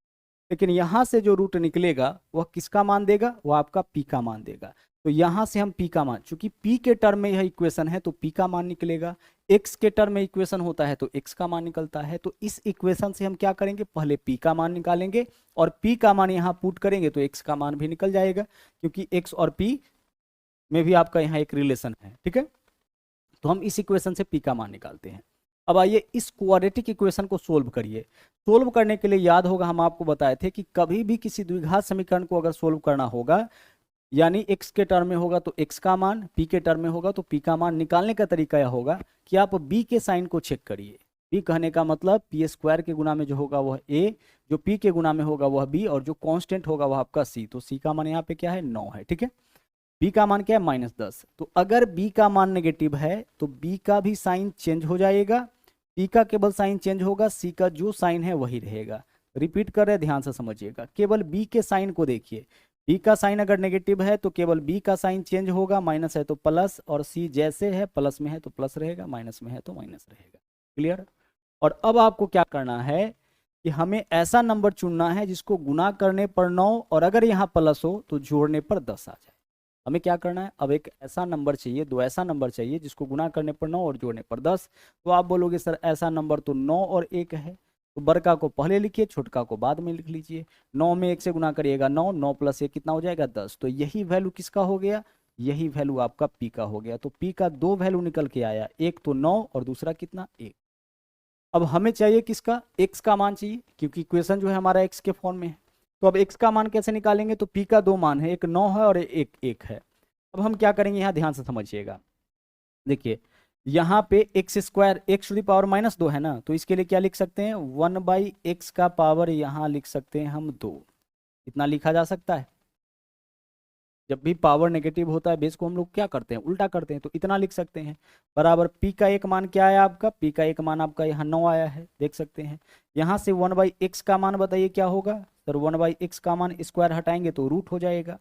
लेकिन यहाँ से जो रूट निकलेगा वह किसका मान देगा, वह आपका p का मान देगा। तो यहाँ से हम p का मान, चूंकि p के टर्म में यह इक्वेशन है तो p का मान निकलेगा, x के टर्म में इक्वेशन होता है तो x का मान निकलता है। तो इस इक्वेशन से हम क्या करेंगे, पहले p का मान निकालेंगे और p का मान यहाँ पुट करेंगे तो x का मान भी निकल जाएगा, क्योंकि x और p में भी आपका यहाँ एक रिलेशन है। ठीक है, तो हम इस इक्वेशन से p का मान निकालते हैं। अब आइए इस क्वाड्रेटिक इक्वेशन को सोल्व करिए। सोल्व करने के लिए याद होगा हम आपको बताए थे कि कभी भी किसी द्विघात समीकरण को अगर सोल्व करना होगा, यानी x के टर्म में होगा तो x का मान, p के टर्म में होगा तो p का मान, निकालने का तरीका यह होगा कि आप b के साइन को चेक करिए। पी कहने का मतलब पी स्क्वायर के गुना में जो होगा वह ए, जो पी के गुना में होगा वह बी, और जो कांस्टेंट होगा वह आपका सी। तो सी का मान यहाँ पे क्या है 9 है, ठीक है। बी का मान क्या है -10। तो अगर बी का मान नेगेटिव है तो बी का भी साइन चेंज हो जाएगा, पी का केवल साइन चेंज होगा, सी का जो साइन है वही रहेगा। रिपीट कर रहे, ध्यान से समझिएगा, केवल बी के साइन को देखिए। बी का साइन अगर नेगेटिव है तो केवल बी का साइन चेंज होगा, माइनस है तो प्लस, और सी जैसे है प्लस में है तो प्लस रहेगा, माइनस में है तो माइनस रहेगा। क्लियर। और अब आपको क्या करना है कि हमें ऐसा नंबर चुनना है जिसको गुना करने पर 9 और अगर यहाँ प्लस हो तो जोड़ने पर 10 आ जाए। हमें क्या करना है, अब एक ऐसा नंबर चाहिए, दो ऐसा नंबर चाहिए जिसको गुना करने पर 9 और जोड़ने पर 10। तो आप बोलोगे सर ऐसा नंबर तो 9 और 1 है, तो बड़का को पहले लिखिए, छोटका को बाद में लिख लीजिए। 9 में 1 से गुना करिएगा 9, 9 प्लस 1 कितना हो जाएगा 10। तो यही वैल्यू किसका हो गया, यही वैल्यू आपका पी का हो गया। तो पी का दो वैल्यू निकल के आया, एक तो 9 और दूसरा कितना 1। अब हमें चाहिए किसका, एक्स का मान चाहिए, क्योंकि इक्वेशन जो है हमारा एक्स के फॉर्म में है। तो अब एक्स का मान कैसे निकालेंगे, तो पी का दो मान है, एक 9 है और एक 1 है। अब हम क्या करेंगे, यहाँ ध्यान से समझिएगा, देखिए यहाँ पे X square X to the power -2 है ना, तो इसके लिए क्या लिख सकते हैं 1/x का पावर, यहाँ लिख सकते हैं हम 2। इतना लिखा जा सकता है। जब भी पावर नेगेटिव होता है बेस को हम लोग क्या करते हैं, उल्टा करते हैं, तो इतना लिख सकते हैं। बराबर पी का एक मान क्या आया आपका, पी का एक मान आपका यहाँ 9 आया है, देख सकते हैं। यहाँ से 1/x का मान बताइए क्या होगा सर, 1/x का मान स्क्वायर हटाएंगे तो रूट हो जाएगा।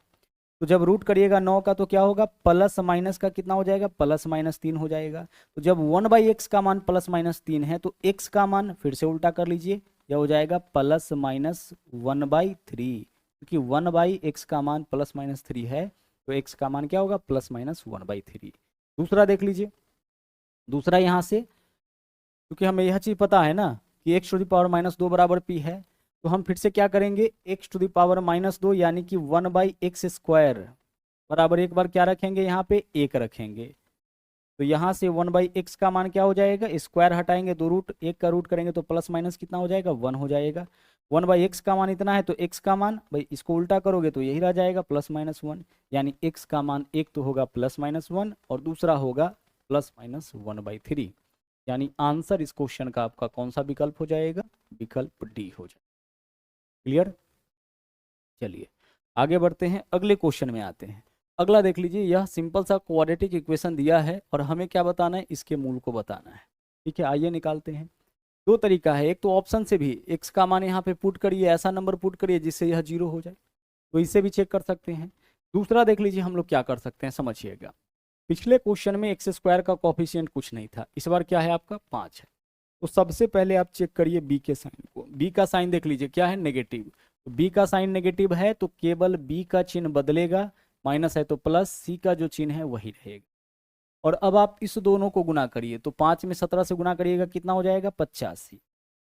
तो जब रूट करिएगा 9 का तो क्या होगा, प्लस माइनस का कितना हो जाएगा, +-3 हो जाएगा। तो जब 1/x का मान +-3 है तो x का मान फिर से उल्टा कर लीजिए, यह हो जाएगा +-1/3, क्योंकि 1/x का मान +-3 है, तो x का मान क्या होगा +-1/3। दूसरा देख लीजिए, दूसरा यहाँ से, क्योंकि हमें यह चीज़ पता है ना कि x टू द पावर -2 बराबर p है, तो हम फिर से क्या करेंगे, x टू द पावर -2 यानी कि 1/x स्क्वायर बराबर एक बार क्या रखेंगे, यहाँ पे 1 रखेंगे। तो यहाँ से 1/x का मान क्या हो जाएगा, स्क्वायर हटाएंगे तो रूट, 1 का रूट करेंगे तो प्लस माइनस कितना हो जाएगा 1 हो जाएगा। 1/x का मान इतना है तो x का मान भाई इसको उल्टा करोगे तो यही रह जाएगा +-1, यानी x का मान एक तो होगा +-1 और दूसरा होगा +-1/3। यानी आंसर इस क्वेश्चन का आपका कौन सा विकल्प हो जाएगा, विकल्प डी हो जाएगा। क्लियर। चलिए आगे बढ़ते हैं, अगले क्वेश्चन में आते हैं। अगला देख लीजिए, यह सिंपल सा क्वाड्रेटिक इक्वेशन दिया है और हमें क्या बताना है, इसके मूल को बताना है। ठीक है, आइए निकालते हैं। दो तरीका है, एक तो ऑप्शन से भी x का मान यहाँ पे पुट करिए, ऐसा नंबर पुट करिए जिससे यह 0 हो जाए, तो इसे भी चेक कर सकते हैं। दूसरा देख लीजिए हम लोग क्या कर सकते हैं, समझिएगा। पिछले क्वेश्चन में x स्क्वायर का कॉफिशिएंट कुछ नहीं था, इस बार क्या है आपका 5 है। तो सबसे पहले आप चेक करिए b के साइन को। b का साइन देख लीजिए क्या है, नेगेटिव। तो b का साइन नेगेटिव है तो केवल b का चिन्ह बदलेगा, माइनस है तो प्लस, c का जो चिन्ह है वही रहेगा। और अब आप इस दोनों को गुना करिए, तो 5 में 17 से गुना करिएगा कितना हो जाएगा 85।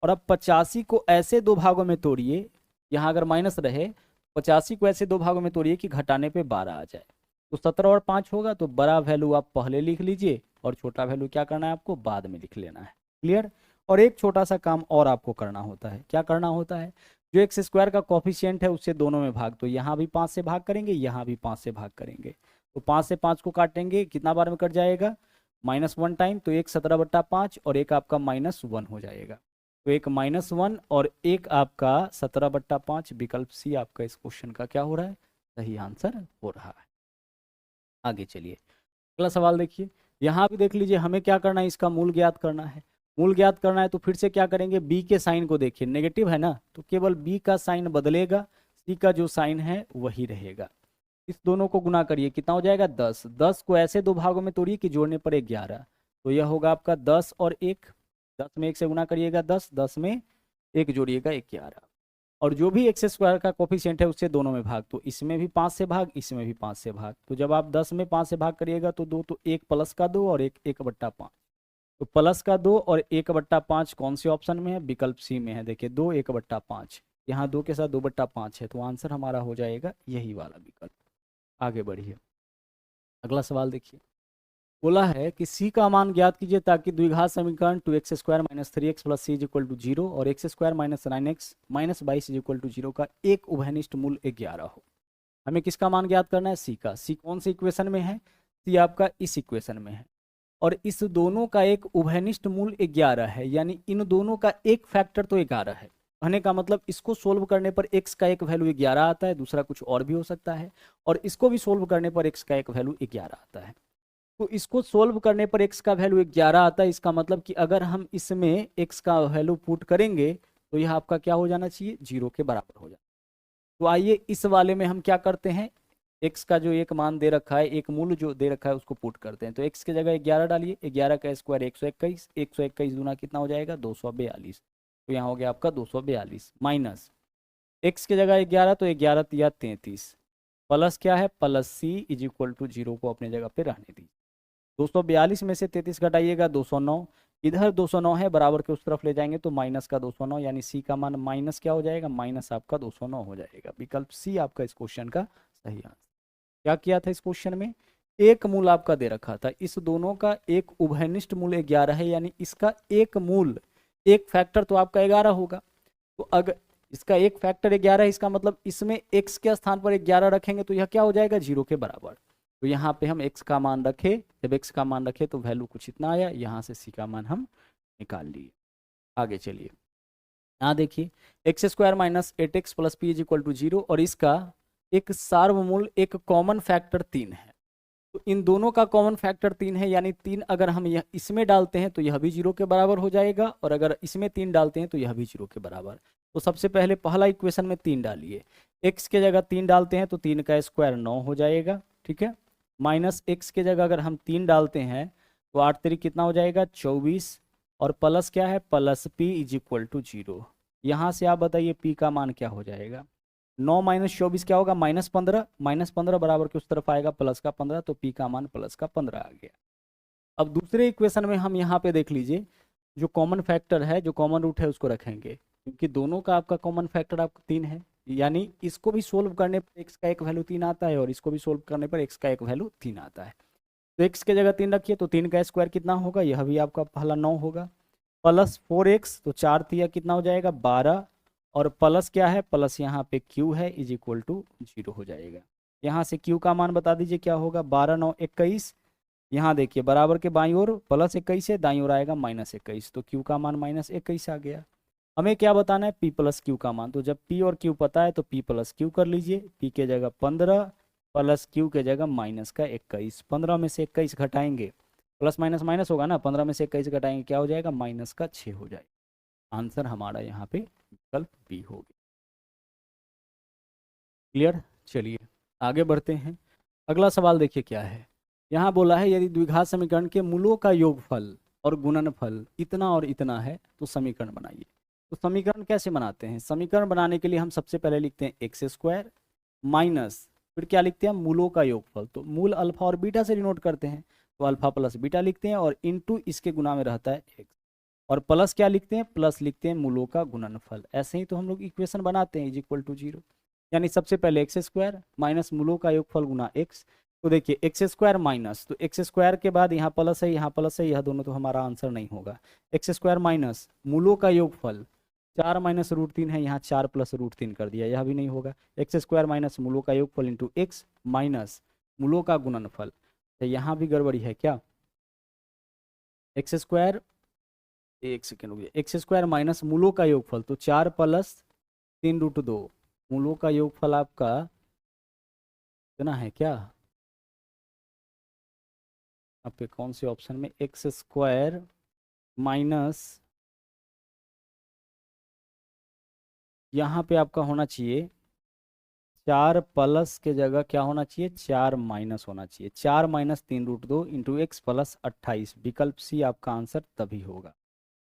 और अब 85 को ऐसे दो भागों में तोड़िए, यहाँ अगर माइनस रहे 85 को ऐसे दो भागों में तोड़िए कि घटाने पे 12 आ जाए। तो 17 और 5 होगा, तो बड़ा वैल्यू आप पहले लिख लीजिए और छोटा वैल्यू क्या करना है आपको बाद में लिख लेना है। क्लियर। और एक छोटा सा काम और आपको करना होता है, क्या करना होता है, जो एक्स स्क्वायर का कॉफिशिएंट है उससे दोनों में भाग, तो यहाँ भी 5 से भाग करेंगे, यहाँ भी 5 से भाग करेंगे। तो 5 से 5 को काटेंगे, कितना बार में कट जाएगा -1 टाइम, तो एक 17/5 और एक आपका -1 हो जाएगा। तो एक -1 और एक आपका 17/5, विकल्प सी आपका इस क्वेश्चन का क्या हो रहा है, सही आंसर हो रहा है। आगे चलिए अगला सवाल देखिए, यहाँ भी देख लीजिए हमें क्या करना है, इसका मूल ज्ञात करना है। मूल ज्ञात करना है तो फिर से क्या करेंगे, बी के साइन को देखिए, नेगेटिव है ना, तो केवल बी का साइन बदलेगा, सी का जो साइन है वही रहेगा। इस दोनों को गुना करिए, कितना हो जाएगा 10। 10 को ऐसे दो भागों में तोड़िए कि जोड़ने पर 11, तो यह होगा आपका 10 और 1। 10 में 1 से गुना करिएगा 10, 10 में 1 जोड़िएगा 11। और जो भी एक्स स्क्वायर का कोफिशिएंट है उससे दोनों में भाग, तो इसमें भी 5 से भाग, इसमें भी 5 से भाग। तो जब आप 10 में 5 से भाग करिएगा तो 2, तो 1 प्लस का 2 और 1 1/5। तो प्लस का 2 और 1/5 कौन से ऑप्शन में है, विकल्प सी में है। देखिए 2 1/5, यहाँ 2 के साथ 2/5 है, तो आंसर हमारा हो जाएगा यही वाला विकल्प। आगे बढ़िए, अगला सवाल देखिए, बोला है कि c का मान ज्ञात कीजिए ताकि द्विघात समीकरण 2x² - 3x + c = 0 और x² - 9x - 22 = 0 का एक उभयनिष्ठ मूल 11 हो। हमें किसका मान ज्ञात करना है, c का। c कौन सी इक्वेशन में है, c आपका इस इक्वेशन में है। और इस दोनों का एक उभयनिष्ठ मूल 11 है, यानी इन दोनों का एक फैक्टर तो 11 है। कहने का मतलब इसको सोल्व करने पर x का एक वैल्यू 11 आता है, दूसरा कुछ और भी हो सकता है, और इसको भी सोल्व करने पर x का एक वैल्यू 11 आता है। तो इसको सोल्व करने पर x का वैल्यू 11 आता है, इसका मतलब कि अगर हम इसमें x का वैल्यू पुट करेंगे तो यह आपका क्या हो जाना चाहिए, 0 के बराबर हो जाए। तो आइए इस वाले में हम क्या करते हैं, x का जो एक मान दे रखा है, एक मूल जो दे रखा है उसको पुट करते हैं। तो x की जगह 11 डालिए, 11 का स्क्वायर 121, 121 दूना कितना हो जाएगा 242। तो यहाँ हो गया आपका 242 माइनस x की जगह 11, तो 11 तिया 33, प्लस क्या है plus c is equal to 0 को अपने जगह पे रहने दीजिए। 242 में से 33 घटाइएगा 209, इधर 209 है, बराबर के उस तरफ ले जाएंगे तो माइनस का 209, यानी सी का मान माइनस क्या हो जाएगा, माइनस आपका 209 हो जाएगा। विकल्प सी आपका इस क्वेश्चन का सही आंसर। क्या किया था इस क्वेश्चन में, एक मूल आपका दे रखा था, इस दोनों का एक उभयनिष्ठ मूल 11 है, यानी इसका एक मूल एक फैक्टर तो आपका 11 होगा। तो अगर इसका एक फैक्टर 11 है, इसका मतलब इसमें x के स्थान पर 11 रखेंगे तो यह क्या हो जाएगा 0 के बराबर। तो यहाँ पे हम x का मान रखे, जब x का मान रखे तो वैल्यू कुछ इतना आया, यहाँ से c का मान हम निकाल लिए। आगे चलिए, यहाँ देखिए X square minus 8x plus P is equal to 0, और इसका एक सार्वमूल एक कॉमन फैक्टर 3 है। तो इन दोनों का कॉमन फैक्टर 3 है, यानी 3 अगर हम यह इसमें डालते हैं तो यह भी 0 के बराबर हो जाएगा, और अगर इसमें 3 डालते हैं तो यह भी 0 के बराबर। तो सबसे पहले पहला इक्वेशन में 3 डालिए, x के जगह 3 डालते हैं तो 3 का स्क्वायर 9 हो जाएगा, ठीक है, माइनस x के जगह अगर हम 3 डालते हैं तो 8 3 कितना हो जाएगा 24, और प्लस क्या है plus p is equal to 0। यहाँ से आप बताइए p का मान क्या हो जाएगा, 9 माइनस 24 क्या होगा -15, -15 बराबर के उस तरफ आएगा प्लस का 15, तो p का मान प्लस का 15 आ गया। अब दूसरे इक्वेशन में हम यहाँ पे देख लीजिए, जो कॉमन फैक्टर है, जो कॉमन रूट है उसको रखेंगे, क्योंकि दोनों का आपका कॉमन फैक्टर आपका 3 है, यानी इसको भी सोल्व करने पर x का एक वैल्यू 3 आता है, और इसको भी सोल्व करने पर x का एक वैल्यू 3 आता है। तो x के जगह 3 रखिए, तो 3 का स्क्वायर कितना होगा, यह भी आपका पहला 9 होगा, प्लस 4x, तो 4 तिया कितना हो जाएगा 12, और प्लस क्या है प्लस यहाँ पे q है इज इक्वल टू 0 हो जाएगा। यहाँ से q का मान बता दीजिए क्या होगा, 12 9 21, यहाँ देखिए बराबर के बाईं ओर प्लस 21 है, दाईं ओर आएगा -21, तो q का मान -21 आ गया। हमें क्या बताना है p प्लस q का मान, तो जब p और q पता है तो p प्लस q कर लीजिए, p के जगह 15 प्लस q के जगह माइनस का 21, 15 में से 21 घटाएंगे, प्लस माइनस माइनस होगा ना, 15 में से 21 घटाएंगे क्या हो जाएगा माइनस का 6 हो जाएगा। आंसर हमारा यहाँ पे विकल्प बी हो गया। क्लियर, चलिए आगे बढ़ते हैं। अगला सवाल देखिए क्या है, यहाँ बोला है यदि द्विघात समीकरण के मूलों का योगफल और गुणनफल इतना और इतना है तो समीकरण बनाइए। तो समीकरण कैसे बनाते हैं, समीकरण बनाने के लिए हम सबसे पहले लिखते हैं एक्स स्क्वायर माइनस, फिर क्या लिखते हैं मूलों का योगफल, तो मूल अल्फा और बीटा से डिनोट करते हैं, तो अल्फा प्लस बीटा लिखते हैं, और इनटू इसके गुना में रहता है एक्स, और प्लस क्या लिखते हैं प्लस लिखते हैं मूलों का गुणनफल। ऐसे ही तो हम लोग इक्वेशन बनाते हैं इज इक्वल टू 0, यानी सबसे पहले एक्स स्क्वायर माइनस मूलों का योगफल गुना एक्स। तो देखिए एक्स स्क्वायर माइनस, तो एक्स स्क्वायर के बाद यहाँ प्लस है यहाँ प्लस है, यह दोनों तो हमारा आंसर नहीं होगा। एक्स स्क्वायर माइनस मूलों का योगफल 4 माइनस √3 है, यहाँ 4 प्लस √3 कर दिया, यह भी नहीं होगा। एक्स स्क्वायर माइनस मूलों का योगफल इंटू एक्स माइनस मूलों का गुणनफल, तो यहाँ भी गड़बड़ी है क्या, एक्स स्क्वायर, एक सेकेंड हो गया, एक्स स्क्वायर माइनस मूलों का योगफल, तो 4 प्लस 3√2, मूलों का योगफल आपका कितना है क्या, आपके कौन से ऑप्शन में, एक्स स्क्वायर माइनस, यहाँ पे आपका होना चाहिए 4 प्लस के जगह क्या होना चाहिए 4 माइनस होना चाहिए, 4 माइनस 3√2 इंटू एक्स प्लस 28, विकल्प सी आपका आंसर तभी होगा।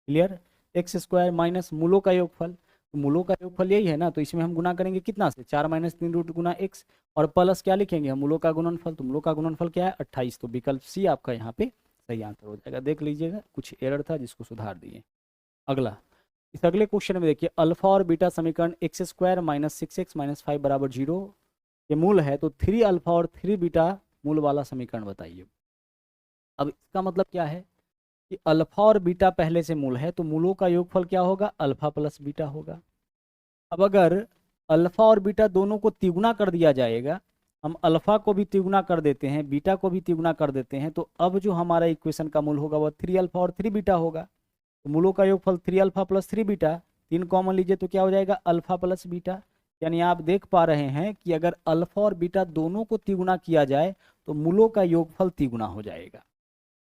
क्लियर, एक्स स्क्वायर माइनस मूलों का योगफल, तो मूलों का योगफल यही है ना, तो इसमें हम गुना करेंगे कितना से 4 माइनस 3 गुना एक्स, और प्लस क्या लिखेंगे हम मूलों का गुणनफल, तो मूलों का गुणनफल क्या है 28, तो विकल्प सी आपका यहाँ पे सही आंसर हो जाएगा। देख लीजिएगा कुछ एरर था जिसको सुधार दिए। अगला, इस अगले क्वेश्चन में देखिए अल्फा और बीटा समीकरण x square minus 6x minus 5 बराबर 0 के मूल है, तो 3 अल्फा और 3 बीटा मूल वाला समीकरण बताइए। अब इसका मतलब क्या है कि अल्फा और बीटा पहले से मूल है, तो मूलों का योगफल क्या होगा अल्फा प्लस बीटा होगा। अब अगर अल्फा और बीटा दोनों को तिगुना कर दिया जाएगा हम अल्फा को भी तिगुना कर देते हैं, बीटा को भी तिगुना कर देते हैं, तो अब जो हमारा इक्वेशन का मूल होगा वह 3 अल्फा और 3 बीटा होगा। तो मूलों का योगफल 3 अल्फा प्लस 3 बीटा, 3 कॉमन लीजिए तो क्या हो जाएगा, अल्फा प्लस बीटा। यानी आप देख पा रहे हैं कि अगर अल्फा और बीटा दोनों को तिगुना किया जाए तो मूलों का योगफल तिगुना हो जाएगा।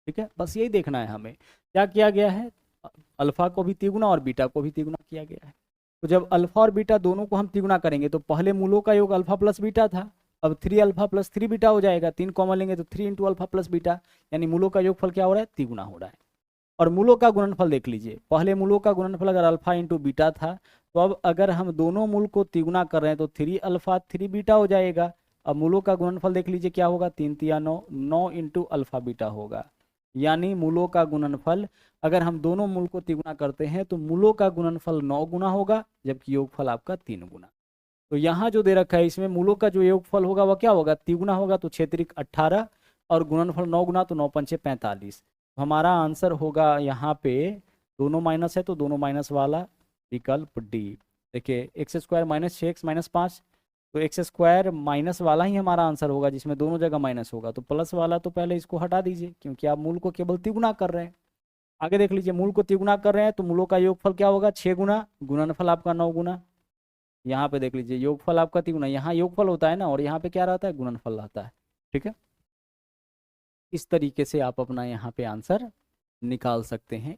ठीक है, बस यही देखना है हमें। क्या किया गया है, अल्फा को भी तिगुना और बीटा को भी तिगुना किया गया है। तो जब अल्फा और बीटा दोनों को हम तिगुना करेंगे तो पहले मूलों का योग अल्फा प्लस बीटा था, अब 3 अल्फा प्लस 3 बीटा हो जाएगा, 3 कॉमन लेंगे तो 3 इंटू अल्फा प्लस बीटा, यानी मूलों का योगफल क्या हो रहा है, तिगुना हो रहा है। और मूलों का गुणनफल देख लीजिए, पहले मूलों का गुणनफल अगर अल्फा इंटू बीटा था, तो अब अगर हम दोनों मूल को तिगुना कर रहे हैं तो 3 अल्फा 3 बीटा हो जाएगा। अब मूलों का गुणनफल देख लीजिए क्या होगा, 3 तिया 9, 9 इंटू अल्फा बीटा होगा। यानी मूलों का गुणनफल अगर हम दोनों मूल को तिगुना करते हैं तो मूलों का गुणनफल 9 गुना होगा, जबकि योगफल आपका 3 गुना। तो यहाँ जो दे रखा है इसमें मूलों का जो योगफल होगा वह क्या होगा, तिगुना होगा, तो 6 त्रिक 18 और गुणनफल 9 गुना, तो 9 पंचे 45। हमारा आंसर होगा यहाँ पे, दोनों माइनस है तो दोनों माइनस वाला विकल्प डी। देखिए X square minus 6x minus 5, तो एक्स स्क्वायर माइनस वाला ही हमारा आंसर होगा जिसमें दोनों जगह माइनस होगा। तो प्लस वाला तो पहले इसको हटा दीजिए क्योंकि आप मूल को केवल तिगुना कर रहे हैं। आगे देख लीजिए, मूल को तिगुना कर रहे हैं तो मूलों का योगफल क्या होगा, 6 गुना, गुणनफल आपका 9 गुना। यहाँ पे देख लीजिए योगफल आपका तिगुना, यहाँ योगफल होता है ना और यहाँ पे क्या रहता है, गुणनफल रहता है। ठीक है, इस तरीके से आप अपना यहाँ पे आंसर निकाल सकते हैं।